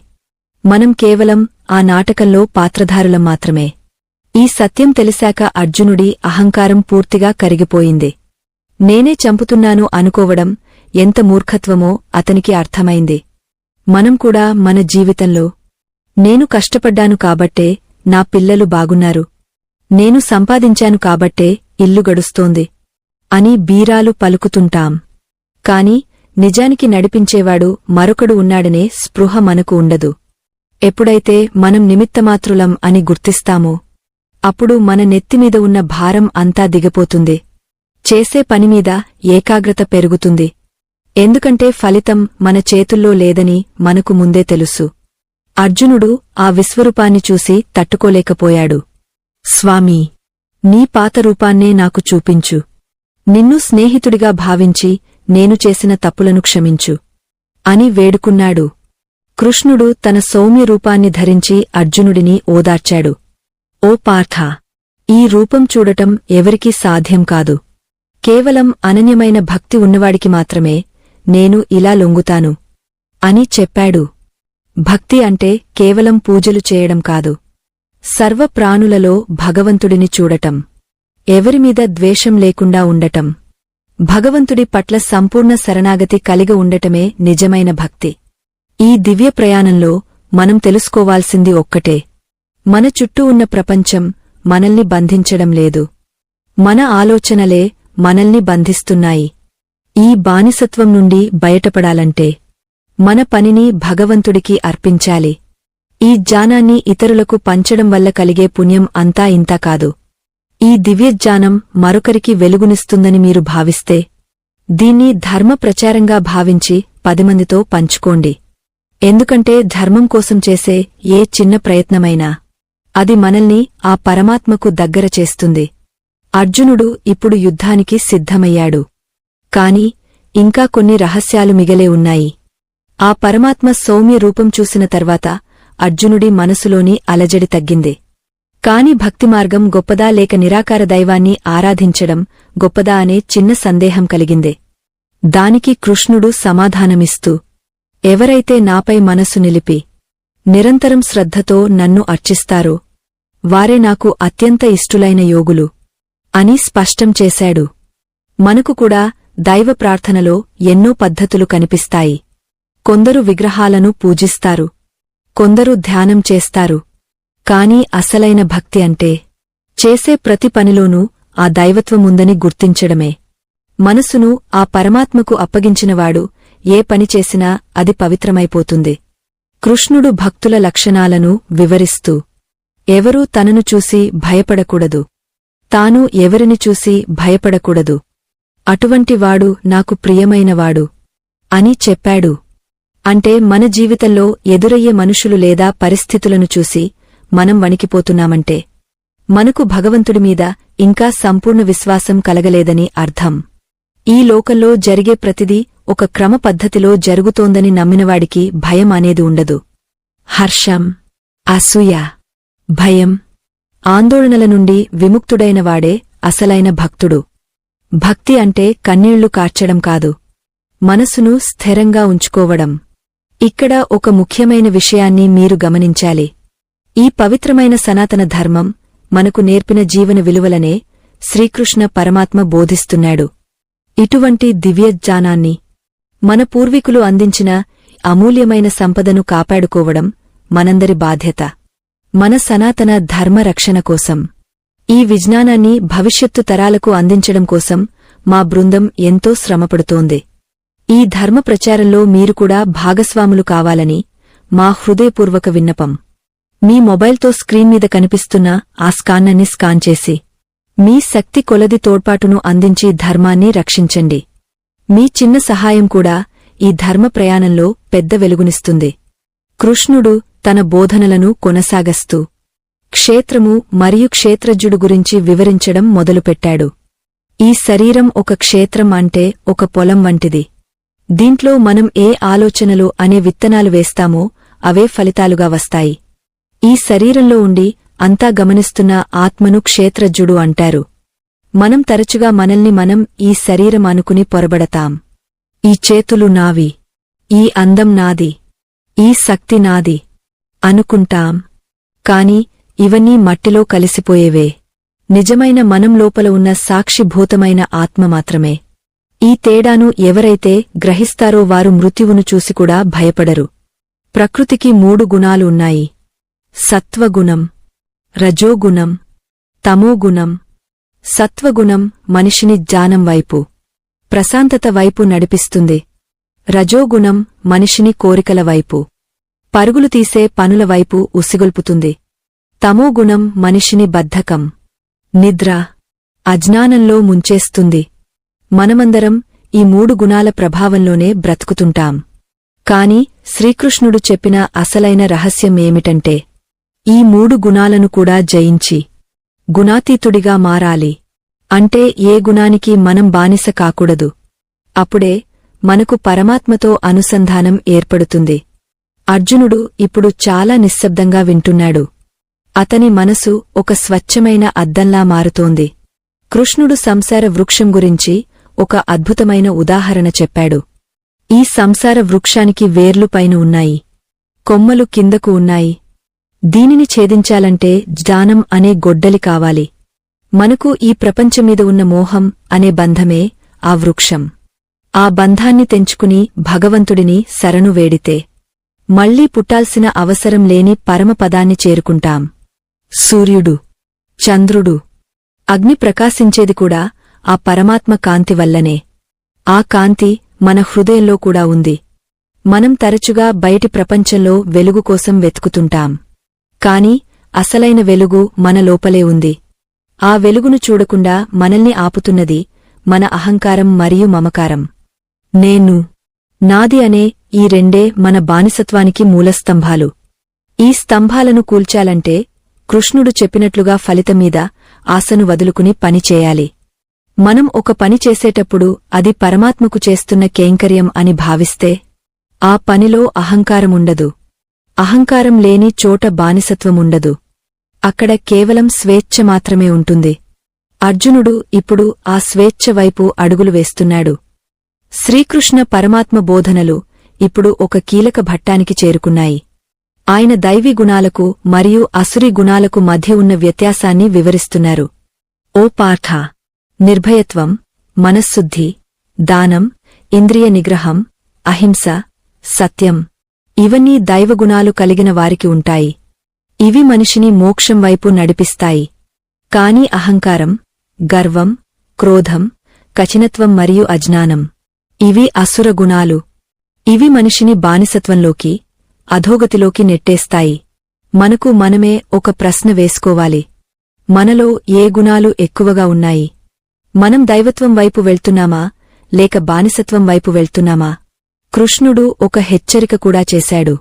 మనం కేవలం ఆ నాటకంలో పాత్రధారులం మాత్రమే. ఈ సత్యం తెలిసాక అర్జునుడి అహంకారం పూర్తిగా కరిగిపోయింది. నేనే చంపుతున్నాను అనుకోవడం ఎంత మూర్ఖత్వమో అతనికి అర్థమైంది. మనం కూడా మన జీవితంలో నేను కష్టపడ్డాను కాబట్టే నా పిల్లలు బాగున్నారు, నేను సంపాదించాను కాబట్టే ఇల్లు గడుస్తోంది అని బీరాలు పలుకుతుంటాం. కాని నిజానికి నడిపించేవాడు మరొకడు ఉన్నాడనే స్పృహ మనకు ఉండదు. ఎప్పుడైతే మనం నిమిత్తమాత్రులం అని గుర్తిస్తామో అప్పుడు మన నెత్తిమీద ఉన్న భారం అంతా దిగపోతుంది. చేసే పనిమీద ఏకాగ్రత పెరుగుతుంది. ఎందుకంటే ఫలితం మన చేతుల్లో లేదని మనకు ముందే తెలుసు. అర్జునుడు ఆ విశ్వరూపాన్ని చూసి తట్టుకోలేకపోయాడు. స్వామీ, నీ పాత రూపాన్నే నాకు చూపించు. నిన్ను స్నేహితుడిగా భావించి నేను చేసిన తప్పులను క్షమించు అని వేడుకున్నాడు. కృష్ణుడు తన సౌమ్య రూపాన్ని ధరించి అర్జునుడిని ఓదార్చాడు. ఓ పార్థ, ఈ రూపం చూడటం ఎవరికీ సాధ్యం కాదు. కేవలం అనన్యమైన భక్తి ఉన్నవాడికి మాత్రమే నేను ఇలా లొంగుతాను అని చెప్పాడు. భక్తి అంటే కేవలం పూజలు చేయడం కాదు, సర్వప్రాణులలో భగవంతుడిని చూడటం, ఎవరిమీద ద్వేషం లేకుండా ఉండటం, భగవంతుడి పట్ల సంపూర్ణ శరణాగతి కలిగి ఉండటమే నిజమైన భక్తి. ఈ దివ్య ప్రయాణంలో మనం తెలుసుకోవాల్సింది ఒక్కటే: మన చుట్టూ ఉన్న ప్రపంచం మనల్ని బంధించడం లేదు, మన ఆలోచనలే మనల్ని బంధిస్తున్నాయి. ఈ బానిసత్వం నుండి బయటపడాలంటే మన పనిని భగవంతుడికి అర్పించాలి. ఈ జ్ఞానాన్ని ఇతరులకు పంచడం వల్ల కలిగే పుణ్యం అంతా ఇంతా కాదు. ఈ దివ్యజ్ఞానం మరొకరికి వెలుగునిస్తుందని మీరు భావిస్తే దీన్ని ధర్మ ప్రచారంగా భావించి 10 మందితో పంచుకోండి. ఎందుకంటే ధర్మం కోసం చేసే ఏ చిన్న ప్రయత్నమైనా అది మనల్ని ఆ పరమాత్మకు దగ్గర చేస్తుంది. అర్జునుడు ఇప్పుడు యుద్ధానికి సిద్ధమయ్యాడు. కాని ఇంకా కొన్ని రహస్యాలు మిగలే ఉన్నాయి. ఆ పరమాత్మ సౌమ్య రూపం చూసిన తర్వాత అర్జునుడి మనసులోని అలజడి తగ్గింది. కాని భక్తిమార్గం గొప్పదా లేక నిరాకార దైవాన్ని ఆరాధించడం గొప్పదా అనే చిన్న సందేహం కలిగింది. దానికి కృష్ణుడు సమాధానమిస్తూ, ఎవరైతే నాపై మనసు నిలిపి నిరంతరం శ్రద్ధతో నన్ను అర్చిస్తారో వారే నాకు అత్యంత ఇష్టులైన యోగులు అని స్పష్టం చేశాడు. మనకు కూడా దైవ ప్రార్థనలో ఎన్నో పద్ధతులు కనిపిస్తాయి. కొందరు విగ్రహాలను పూజిస్తారు, కొందరు ధ్యానం చేస్తారు. కాని అసలైన భక్తి అంటే చేసే ప్రతి పనిలోనూ ఆ దైవత్వముందని గుర్తించడమే. మనసును ఆ పరమాత్మకు అప్పగించినవాడు ఏ పని చేసినా అది పవిత్రమైపోతుంది. కృష్ణుడు భక్తుల లక్షణాలను వివరిస్తూ, ఎవరూ తనను చూసి భయపడకూడదు, తాను ఎవరిని చూసి భయపడకూడదు, అటువంటివాడు నాకు ప్రియమైనవాడు అని చెప్పాడు. అంటే మన జీవితంలో ఎదురయ్యే మనుషులు లేదా పరిస్థితులను చూసి మనం వణికిపోతున్నామంటే మనకు భగవంతుడిమీద ఇంకా సంపూర్ణ విశ్వాసం కలగలేదని అర్థం. ఈ లోకంలో జరిగే ప్రతిదీ ఒక క్రమ పద్ధతిలో జరుగుతోందని నమ్మినవాడికి భయం అనేది ఉండదు. హర్షం, అసూయ, భయం, ఆందోళనల నుండి విముక్తుడైనవాడే అసలైన భక్తుడు. భక్తి అంటే కన్నీళ్లు కార్చడం కాదు, మనసును స్థిరంగా ఉంచుకోవడం. ఇక్కడ ఒక ముఖ్యమైన విషయాన్ని మీరు గమనించాలి. ఈ పవిత్రమైన సనాతన ధర్మం మనకు నేర్పిన జీవన విలువలనే శ్రీకృష్ణ పరమాత్మ బోధిస్తున్నాడు. ఇటువంటి దివ్యజ్ఞానాన్ని, మన పూర్వీకులు అందించిన అమూల్యమైన సంపదను కాపాడుకోవడం మనందరి బాధ్యత. మన సనాతన ధర్మ రక్షణ కోసం, ఈ విజ్ఞానాన్ని భవిష్యత్తు తరాలకు అందించడం కోసం మా బృందం ఎంతో శ్రమపడుతోంది. ఈ ధర్మ ప్రచారంలో మీరు కూడా భాగస్వాములు కావాలని మా హృదయపూర్వక విన్నపం. మీ మొబైల్తో స్క్రీన్ మీద కనిపిస్తున్న ఆ స్కానర్ని స్కాన్ చేసి మీ శక్తి కొలది తోడ్పాటును అందించి ధర్మాన్ని రక్షించండి. మీ చిన్న సహాయం కూడా ఈ ధర్మ ప్రయాణంలో పెద్ద వెలుగునిస్తుంది. కృష్ణుడు తన బోధనలను కొనసాగస్తూ క్షేత్రము మరియు క్షేత్రజ్ఞుడు గురించి వివరించడం మొదలుపెట్టాడు. ఈ శరీరం ఒక క్షేత్రం అంటే ఒక పొలం వంటిది. దీంట్లో మనం ఏ ఆలోచనలు అనే విత్తనాలు వేస్తామో అవే ఫలితాలుగా వస్తాయి. ఈ శరీరంలో ఉండి అంతా గమనిస్తున్న ఆత్మను క్షేత్రజ్ఞుడు అంటారు. మనం తరచుగా మనల్ని మనం ఈ శరీరం అనుకుని పొరబడతాం. ఈ చేతులు నావి, ఈ అందం నాది, ఈ శక్తి నాది అనుకుంటాం. కాని ఇవన్నీ మట్టిలో కలిసిపోయేవే. నిజమైన మనం లోపల ఉన్న సాక్షిభూతమైన ఆత్మ మాత్రమే. ఈ తేడాను ఎవరైతే గ్రహిస్తారో వారు మృత్యువును చూసికూడా భయపడరు. ప్రకృతికి 3 గుణాలు ఉన్నాయి: సత్వగుణం, రజోగుణం, తమోగుణం. సత్వగుణం మనిషిని జ్ఞానం వైపు, ప్రశాంతత వైపు నడిపిస్తుంది. రజోగుణం మనిషిని కోరికల వైపు, పరుగులు తీసే పనుల వైపు ఉసిగొల్పుతుంది. తమోగుణం మనిషిని బద్ధకం, నిద్ర, అజ్ఞానంలో ముంచేస్తుంది. మనమందరం ఈ 3 గుణాల ప్రభావంలోనే బ్రతుకుతుంటాం. కాని శ్రీకృష్ణుడు చెప్పిన అసలైన రహస్యం ఏమిటంటే, ఈ 3 గుణాలను కూడా జయించి గుణాతీతుడిగా మారాలి. అంటే ఏ గుణానికి మనం బానిస కాకూడదు. అప్పుడే మనకు పరమాత్మతో అనుసంధానం ఏర్పడుతుంది. అర్జునుడు ఇప్పుడు చాలా నిశ్శబ్దంగా వింటున్నాడు. అతని మనసు ఒక స్వచ్ఛమైన అద్దంలా మారుతోంది. కృష్ణుడు సంసార వృక్షం గురించి ఒక అద్భుతమైన ఉదాహరణ చెప్పాడు. ఈ సంసార వృక్షానికి వేర్లు పైన ఉన్నాయి, కొమ్మలు కిందకు ఉన్నాయి. దీనిని ఛేదించాలంటే జ్ఞానం అనే గొడ్డలి కావాలి. మనకు ఈ ప్రపంచమీద ఉన్న మోహం అనే బంధమే ఆ వృక్షం. ఆ బంధాన్ని తెంచుకుని భగవంతుడిని శరణు వేడితే మళ్లీ పుట్టాల్సిన అవసరం లేని పరమపదాన్ని చేరుకుంటాం. సూర్యుడు, చంద్రుడు, అగ్ని ప్రకాశించేది కూడా ఆ పరమాత్మ కాంతి వల్లనే. ఆ కాంతి మన హృదయంలో కూడా ఉంది. మనం తరచుగా బయటి ప్రపంచంలో వెలుగు కోసం వెతుకుతుంటాం. కాని అసలైన వెలుగు మన లోపలే ఉంది. ఆ వెలుగును చూడకుండా మనల్ని ఆపుతున్నది మన అహంకారం మరియు మమకారం. నేను, నాది అనే ఈ రెండే మన బానిసత్వానికి మూలస్తంభాలు. ఈ స్తంభాలను కూల్చాలంటే కృష్ణుడు చెప్పినట్లుగా ఫలితమీద ఆశను వదులుకుని పని చేయాలి. మనం ఒక పని చేసేటప్పుడు అది పరమాత్మకు చేస్తున్న కైంకర్యం అని భావిస్తే ఆ పనిలో అహంకారముండదు. అహంకారం లేని చోట బానిసత్వముండదు. అక్కడ కేవలం స్వేచ్ఛ మాత్రమే ఉంటుంది. అర్జునుడు ఇప్పుడు ఆ స్వేచ్ఛ వైపు అడుగులు వేస్తున్నాడు. శ్రీకృష్ణ పరమాత్మ బోధనలు ఇప్పుడు ఒక కీలక ఘట్టానికి చేరుకున్నాయి. ఆయన దైవీ గుణాలకు మరియు అసురీ గుణాలకు మధ్య ఉన్న వ్యత్యాసాన్ని వివరిస్తున్నారు. ఓ పార్థ, నిర్భయత్వం, మనశ్శుద్ధి, దానం, ఇంద్రియ నిగ్రహం, అహింస, సత్యం ఇవన్నీ దైవగుణాలు కలిగిన వారికి ఉంటాయి. ఇవి మనిషిని మోక్షం వైపు నడిపిస్తాయి. కాని అహంకారం, గర్వం, క్రోధం, కఠినత్వం మరియు అజ్ఞానం ఇవి అసుర గుణాలు. ఇవి మనిషిని బానిసత్వంలోకి, అధోగతిలోకి నెట్టేస్తాయి. మనకు మనమే ఒక ప్రశ్న వేసుకోవాలి. మనలో ఏ గుణాలు ఎక్కువగా ఉన్నాయి? మనం దైవత్వం వైపు వెళ్తున్నామా లేక బానిసత్వం వైపు వెళ్తున్నామా? కృష్ణుడు ఒక హెచ్చరిక కూడా చేశాడు.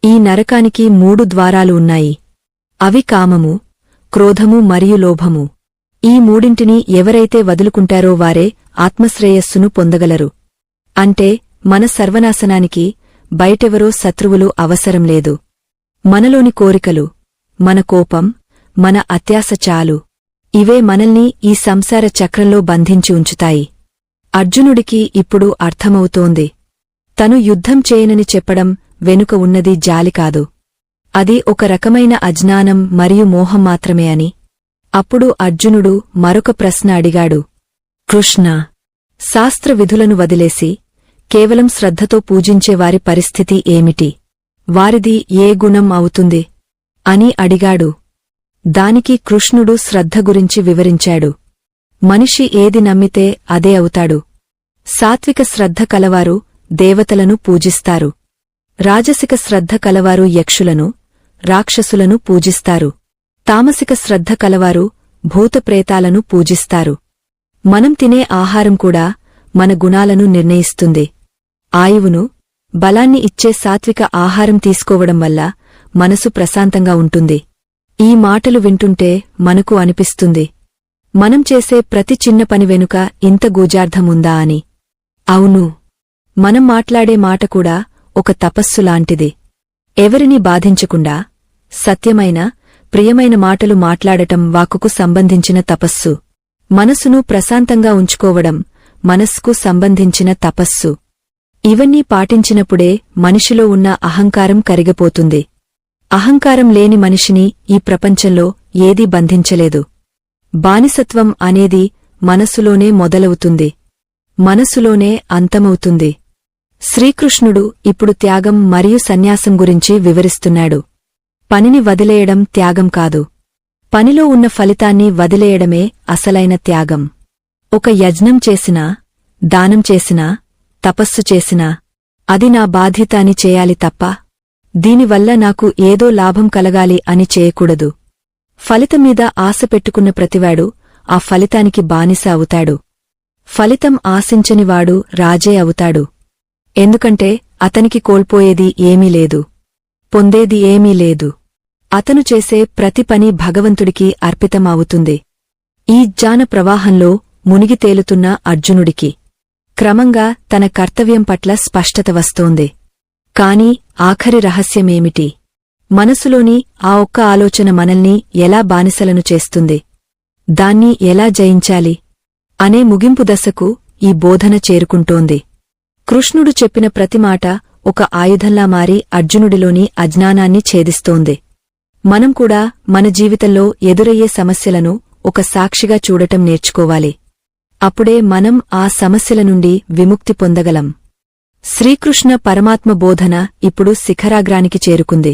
ఈ నరకానికి 3 ద్వారాలు ఉన్నాయి. అవి కామము, క్రోధము మరియు లోభము. ఈ మూడింటిని ఎవరైతే వదులుకుంటారో వారే ఆత్మశ్రేయస్సును పొందగలరు. అంటే మన సర్వనాశనానికి బయటెవరో శత్రువులు అవసరం లేదు. మనలోని కోరికలు, మన కోపం, మన అత్యాశ చాలు. ఇవే మనల్ని ఈ సంసార చక్రంలో బంధించి ఉంచుతాయి. అర్జునుడికి ఇప్పుడు అర్థమవుతోంది. తను యుద్ధం చేయనని చెప్పడం వెనుక ఉన్నది జాలి కాదు. అది ఒక రకమైన అజ్ఞానం మరియు మోహం మాత్రమే అని. అప్పుడు అర్జునుడు మరొక ప్రశ్న అడిగాడు. కృష్ణ, శాస్త్ర విధులను వదిలేసి కేవలం శ్రద్ధతో పూజించేవారి పరిస్థితి ఏమిటి? వారిది ఏ గుణం అవుతుంది? అని అడిగాడు. దానికి కృష్ణుడు శ్రద్ధ గురించి వివరించాడు. మనిషి ఏది నమ్మితే అదే అవుతాడు. సాత్విక శ్రద్ధ కలవారు దేవతలను పూజిస్తారు. రాజసిక శ్రద్ధ కలవారు యక్షులను, రాక్షసులను పూజిస్తారు. తామసిక శ్రద్ధ కలవారు భూతప్రేతాలను పూజిస్తారు. మనం తినే ఆహారం కూడా మన గుణాలను నిర్ణయిస్తుంది. ఆయువును, బలాన్ని ఇచ్చే సాత్విక ఆహారం తీసుకోవడం వల్ల మనసు ప్రశాంతంగా ఉంటుంది. ఈ మాటలు వింటుంటే మనకు అనిపిస్తుంది, మనం చేసే ప్రతి చిన్న పని వెనుక ఇంత గూజార్థముందా అని. అవును, మనం మాట్లాడే మాట కూడా ఒక తపస్సులాంటిది. ఎవరినీ బాధించకుండా సత్యమైన, ప్రియమైన మాటలు మాట్లాడటం వాక్కుకు సంబంధించిన తపస్సు. మనసును ప్రశాంతంగా ఉంచుకోవడం మనస్సుకు సంబంధించిన తపస్సు. ఇవన్నీ పాటించినప్పుడే మనిషిలో ఉన్న అహంకారం కరిగిపోతుంది. అహంకారం లేని మనిషిని ఈ ప్రపంచంలో ఏదీ బంధించలేదు. బానిసత్వం అనేది మనసులోనే మొదలవుతుంది, మనసులోనే అంతమవుతుంది. శ్రీకృష్ణుడు ఇప్పుడు త్యాగం మరియు సన్యాసం గురించి వివరిస్తున్నాడు. పనిని వదిలేయడం త్యాగం కాదు, పనిలో ఉన్న ఫలితాన్ని వదిలేయడమే అసలైన త్యాగం. ఒక యజ్ఞం చేసినా, దానం చేసినా, తపస్సు చేసినా అది నా బాధ్యత అని చేయాలి తప్ప దీనివల్ల నాకు ఏదో లాభం కలగాలి అని చేయకూడదు. ఫలితం మీద ఆశ పెట్టుకున్న ప్రతివాడు ఆ ఫలితానికి బానిస అవుతాడు. ఫలితం ఆశించనివాడు రాజే అవుతాడు. ఎందుకంటే అతనికి కోల్పోయేది ఏమీ లేదు, పొందేది ఏమీ లేదు. అతను చేసే ప్రతి పని భగవంతుడికి అర్పితమవుతుంది. ఈ జ్ఞాన ప్రవాహంలో మునిగి తేలుతున్న అర్జునుడికి క్రమంగా తన కర్తవ్యం పట్ల స్పష్టత వస్తోంది. కాని ఆఖరి రహస్యమేమిటి? మనసులోని ఆ ఒక్క ఆలోచన మనల్ని ఎలా బానిసలను చేస్తుంది, దాన్ని ఎలా జయించాలి అనే ముగింపు దశకు ఈ బోధన చేరుకుంటోంది. కృష్ణుడు చెప్పిన ప్రతి మాట ఒక ఆయుధంలా మారి అర్జునుడిలోని అజ్ఞానాన్ని ఛేదిస్తోంది. మనం కూడా మన జీవితంలో ఎదురయ్యే సమస్యలను ఒక సాక్షిగా చూడటం నేర్చుకోవాలి. అప్పుడే మనం ఆ సమస్యల నుండి విముక్తి పొందగలం. శ్రీకృష్ణ పరమాత్మ బోధన ఇప్పుడు శిఖరాగ్రానికి చేరుకుంది.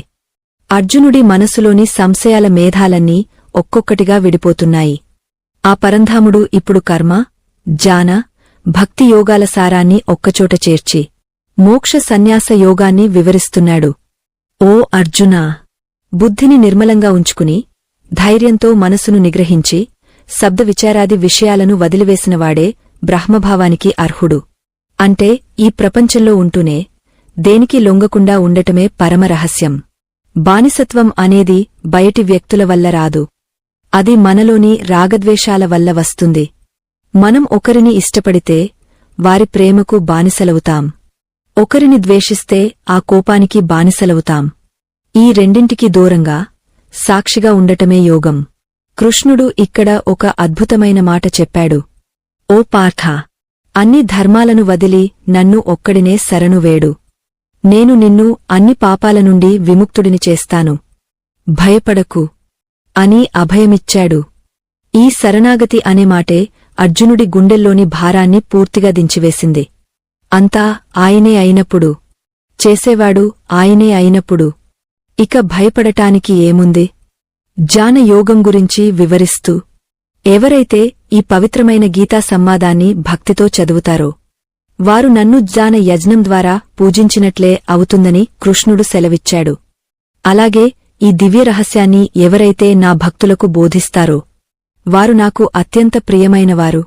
అర్జునుడి మనసులోని సంశయాల మేధాలన్నీ ఒక్కొక్కటిగా విడిపోతున్నాయి. ఆ పరంధాముడు ఇప్పుడు కర్మ, జ్ఞాన, భక్తి యోగాల సారాన్ని ఒక్కచోట చేర్చి మోక్ష సన్యాస యోగాన్ని వివరిస్తున్నాడు. ఓ అర్జునా, బుద్ధిని నిర్మలంగా ఉంచుకుని ధైర్యంతో మనసును నిగ్రహించి శబ్ద విచారాది విషయాలను వదిలివేసినవాడే బ్రహ్మభావానికి అర్హుడు. అంటే ఈ ప్రపంచంలో ఉంటూనే దేనికి లొంగకుండా ఉండటమే పరమరహస్యం. బానిసత్వం అనేది బయటి వ్యక్తుల వల్ల రాదు, అది మనలోని రాగద్వేషాల వల్ల వస్తుంది. మనం ఒకరిని ఇష్టపడితే వారి ప్రేమకు బానిసలవుతాం, ఒకరిని ద్వేషిస్తే ఆ కోపానికి బానిసలవుతాం. ఈ రెండింటికి దూరంగా సాక్షిగా ఉండటమే యోగం. కృష్ణుడు ఇక్కడ ఒక అద్భుతమైన మాట చెప్పాడు. ఓ పార్థ, అన్ని ధర్మాలను వదిలి నన్ను ఒక్కడినే శరణు వేడు. నేను నిన్ను అన్ని పాపాల నుండి విముక్తుడిని చేస్తాను. భయపడకు అని అభయమిచ్చాడు. ఈ శరణాగతి అనే మాటే అర్జునుడి గుండెల్లోని భారాన్ని పూర్తిగా దించివేసింది. అంతా ఆయనే అయినప్పుడు, చేసేవాడు ఆయనే అయినప్పుడు ఇక భయపడటానికి ఏముంది? జ్ఞానయోగం గురించి వివరిస్తూ, ఎవరైతే ఈ పవిత్రమైన గీతా సంవాదాన్ని భక్తితో చదువుతారో వారు నన్ను జ్ఞాన యజ్ఞం ద్వారా పూజించినట్లే అవుతుందని కృష్ణుడు సెలవిచ్చాడు. అలాగే ఈ దివ్య రహస్యాన్ని ఎవరైతే నా భక్తులకు బోధిస్తారో వారు నాకు అత్యంత ప్రియమైనవారు,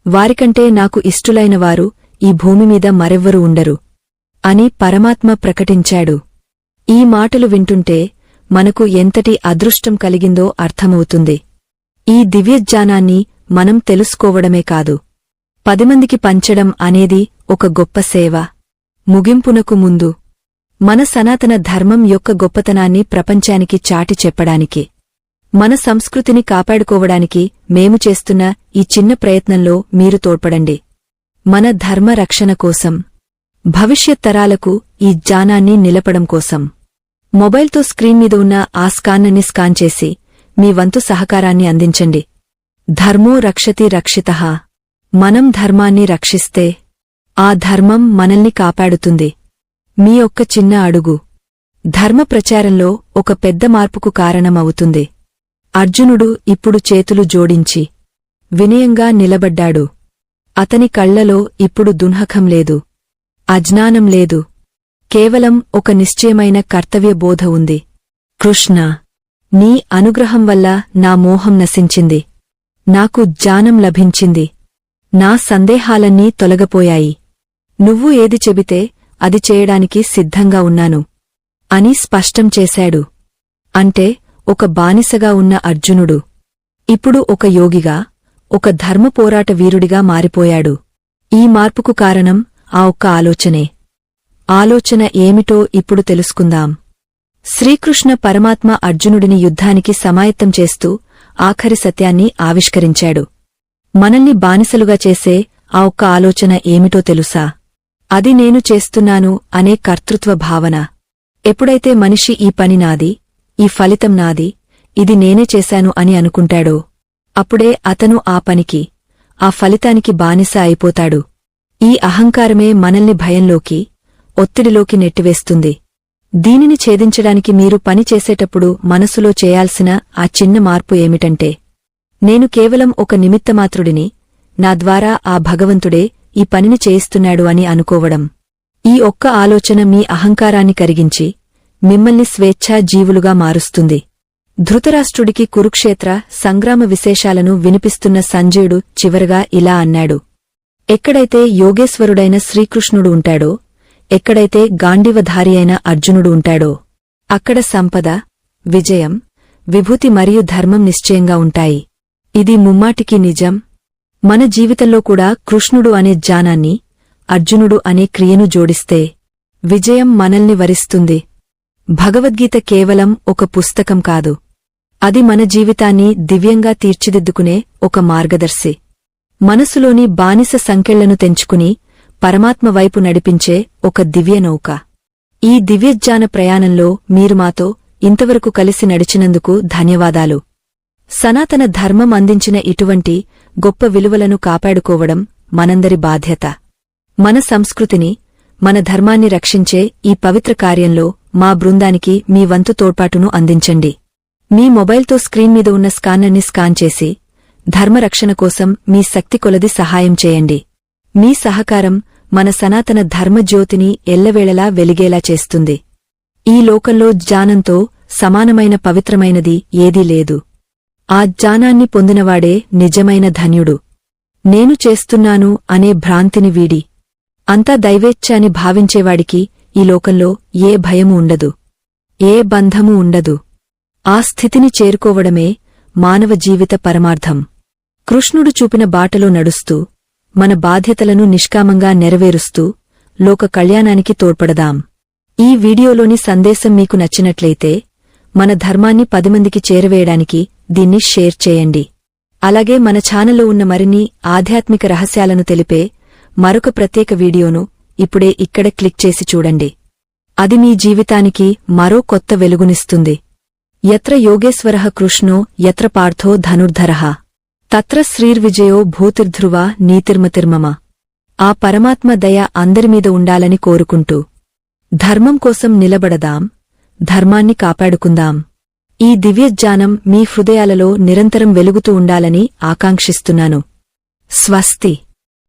వారికంటే నాకు ఇష్టులైనవారు ఈ భూమిమీద మరెవ్వరూ ఉండరు అని పరమాత్మ ప్రకటించాడు. ఈ మాటలు వింటుంటే మనకు ఎంతటి అదృష్టం కలిగిందో అర్థమవుతుంది. ఈ దివ్యజ్ఞానాన్ని మనం తెలుసుకోవడమే కాదు, 10 మందికి పంచడం అనేది ఒక గొప్ప సేవ. ముగింపునకు ముందు మన సనాతన ధర్మం యొక్క గొప్పతనాన్ని ప్రపంచానికి చాటి చెప్పడానికి, మన సంస్కృతిని కాపాడుకోవడానికి మేము చేస్తున్న ఈ చిన్న ప్రయత్నంలో మీరు తోడ్పడండి. మన ధర్మ రక్షణ కోసం, భవిష్యత్ తరాలకు ఈ జ్ఞానాన్ని నిలపడం కోసం. మొబైల్తో స్క్రీన్ మీద ఉన్న ఆ స్కాన్నని స్కాన్ చేసి మీ వంతు సహకారాన్ని అందించండి. ధర్మో రక్షతి రక్షితః. మనం ధర్మాన్ని రక్షిస్తే ఆ ధర్మం మనల్ని కాపాడుతుంది. మీ ఒక్క చిన్న అడుగు ధర్మ ప్రచారంలో ఒక పెద్ద మార్పుకు కారణమవుతుంది. అర్జునుడు ఇప్పుడు చేతులు జోడించి వినయంగా నిలబడ్డాడు. అతని కళ్లలో ఇప్పుడు దున్హకం లేదు, అజ్ఞానం లేదు, కేవలం ఒక నిశ్చయమైన కర్తవ్యబోధ ఉంది. కృష్ణ, నీ అనుగ్రహం వల్ల నా మోహం నశించింది, నాకు జ్ఞానం లభించింది, నా సందేహాలన్నీ తొలగపోయాయి. నువ్వు ఏది చెబితే అది చేయడానికి సిద్ధంగా ఉన్నాను అని స్పష్టం చేశాడు. అంటే ఒక బానిసగా ఉన్న అర్జునుడు ఇప్పుడు ఒక యోగిగా, ఒక ధర్మపోరాట వీరుడిగా మారిపోయాడు. ఈ మార్పుకు కారణం ఆ ఒక్క ఆలోచనే. ఆలోచన ఏమిటో ఇప్పుడు తెలుసుకుందాం. శ్రీకృష్ణ పరమాత్మ అర్జునుడిని యుద్ధానికి సమాయత్తం చేస్తూ ఆఖరి సత్యాన్ని ఆవిష్కరించాడు. మనల్ని బానిసలుగా చేసే ఆ ఒక్క ఆలోచన ఏమిటో తెలుసా? అది నేను చేస్తున్నాను అనే కర్తృత్వ భావన. ఎప్పుడైతే మనిషి ఈ పని నాది, ఈ ఫలితం నాది, ఇది నేనే చేశాను అని అనుకుంటాడో అప్పుడే అతను ఆ పనికి, ఆ ఫలితానికి బానిస అయిపోతాడు. ఈ అహంకారమే మనల్ని భయంలోకి, ఒత్తిడిలోకి నెట్టివేస్తుంది. దీనిని ఛేదించడానికి మీరు పని చేసేటప్పుడు మనసులో చేయాల్సిన ఆ చిన్న మార్పు ఏమిటంటే, నేను కేవలం ఒక నిమిత్తమాత్రుడిని, నా ద్వారా ఆ భగవంతుడే ఈ పనిని చేయిస్తున్నాడు అని అనుకోవడం. ఈ ఒక్క ఆలోచన మీ అహంకారాన్ని కరిగించి మిమ్మల్ని స్వేచ్ఛా జీవులుగా మారుస్తుంది. ధృతరాష్ట్రుడికి కురుక్షేత్ర సంగ్రామ విశేషాలను వినిపిస్తున్న సంజయుడు చివరగా ఇలా అన్నాడు: ఎక్కడైతే యోగేశ్వరుడైన శ్రీకృష్ణుడు ఉంటాడో, ఎక్కడైతే గాండివధారి అయిన అర్జునుడు ఉంటాడో, అక్కడ సంపద, విజయం, విభూతి మరియు ధర్మం నిశ్చయంగా ఉంటాయి. ఇది ముమ్మాటికి నిజం. మన జీవితంలో కూడా కృష్ణుడు అనే జ్ఞానాన్ని, అర్జునుడు అనే క్రియను జోడిస్తే విజయం మనల్ని వరిస్తుంది. భగవద్గీత కేవలం ఒక పుస్తకం కాదు, అది మన జీవితాన్ని దివ్యంగా తీర్చిదిద్దుకునే ఒక మార్గదర్శి. మనసులోని బానిస సంకెళ్లను తెంచుకుని పరమాత్మ వైపు నడిపించే ఒక దివ్యనౌక. ఈ దివ్యజ్ఞాన ప్రయాణంలో మీరు మాతో ఇంతవరకు కలిసి నడిచినందుకు ధన్యవాదాలు. సనాతన ధర్మం అందించిన ఇటువంటి గొప్ప విలువలను కాపాడుకోవడం మనందరి బాధ్యత. మన సంస్కృతిని, మన ధర్మాన్ని రక్షించే ఈ పవిత్ర కార్యంలో మా బృందానికి మీ వంతు తోడ్పాటును అందించండి. మీ మొబైల్తో స్క్రీన్ మీద ఉన్న స్కానర్ని స్కాన్ చేసి ధర్మరక్షణ కోసం మీ శక్తి కొలది సహాయం చేయండి. మీ సహకారం మన సనాతన ధర్మజ్యోతిని ఎల్లవేళలా వెలిగేలా చేస్తుంది. ఈ లోకంలో జ్ఞానంతో సమానమైన పవిత్రమైనది ఏదీ లేదు. ఆ జ్ఞానాన్ని పొందినవాడే నిజమైన ధన్యుడు. నేను చేస్తున్నాను అనే భ్రాంతిని వీడి అంతా దైవేచ్ఛ అని భావించేవాడికి ఈ లోకంలో ఏ భయమూ ఉండదు, ఏ బంధమూ ఉండదు. ఆ స్థితిని చేరుకోవడమే మానవ జీవిత పరమార్థం. కృష్ణుడు చూపిన బాటలో నడుస్తూ, మన బాధ్యతలను నిష్కామంగా నెరవేరుస్తూ లోక కళ్యాణానికి తోడ్పడదాం. ఈ వీడియోలోని సందేశం మీకు నచ్చినట్లయితే మన ధర్మాన్ని 10 మందికి చేరవేయడానికి దీన్ని షేర్ చేయండి. అలాగే మన ఛానల్లో ఉన్న మరిన్ని ఆధ్యాత్మిక రహస్యాలను తెలిపే మరొక ప్రత్యేక వీడియోను ఇప్పుడే ఇక్కడ క్లిక్ చేసి చూడండి. అది మీ జీవితానికి మరో కొత్త వెలుగునిస్తుంది. యత్ర యోగేశ్వరః కృష్ణో యత్ర పార్థో ధనుర్ధరః తత్ర శ్రీర్విజయో భూతిర్ధ్రువ నీతిర్మతిర్మమ. ఆ పరమాత్మ దయ అందరిమీద ఉండాలని కోరుకుంటూ ధర్మం కోసం నిలబడదాం, ధర్మాన్ని కాపాడుకుందాం. ఈ దివ్యజ్ఞానం మీ హృదయాలలో నిరంతరం వెలుగుతూ ఉండాలని ఆకాంక్షిస్తున్నాను. స్వస్తి.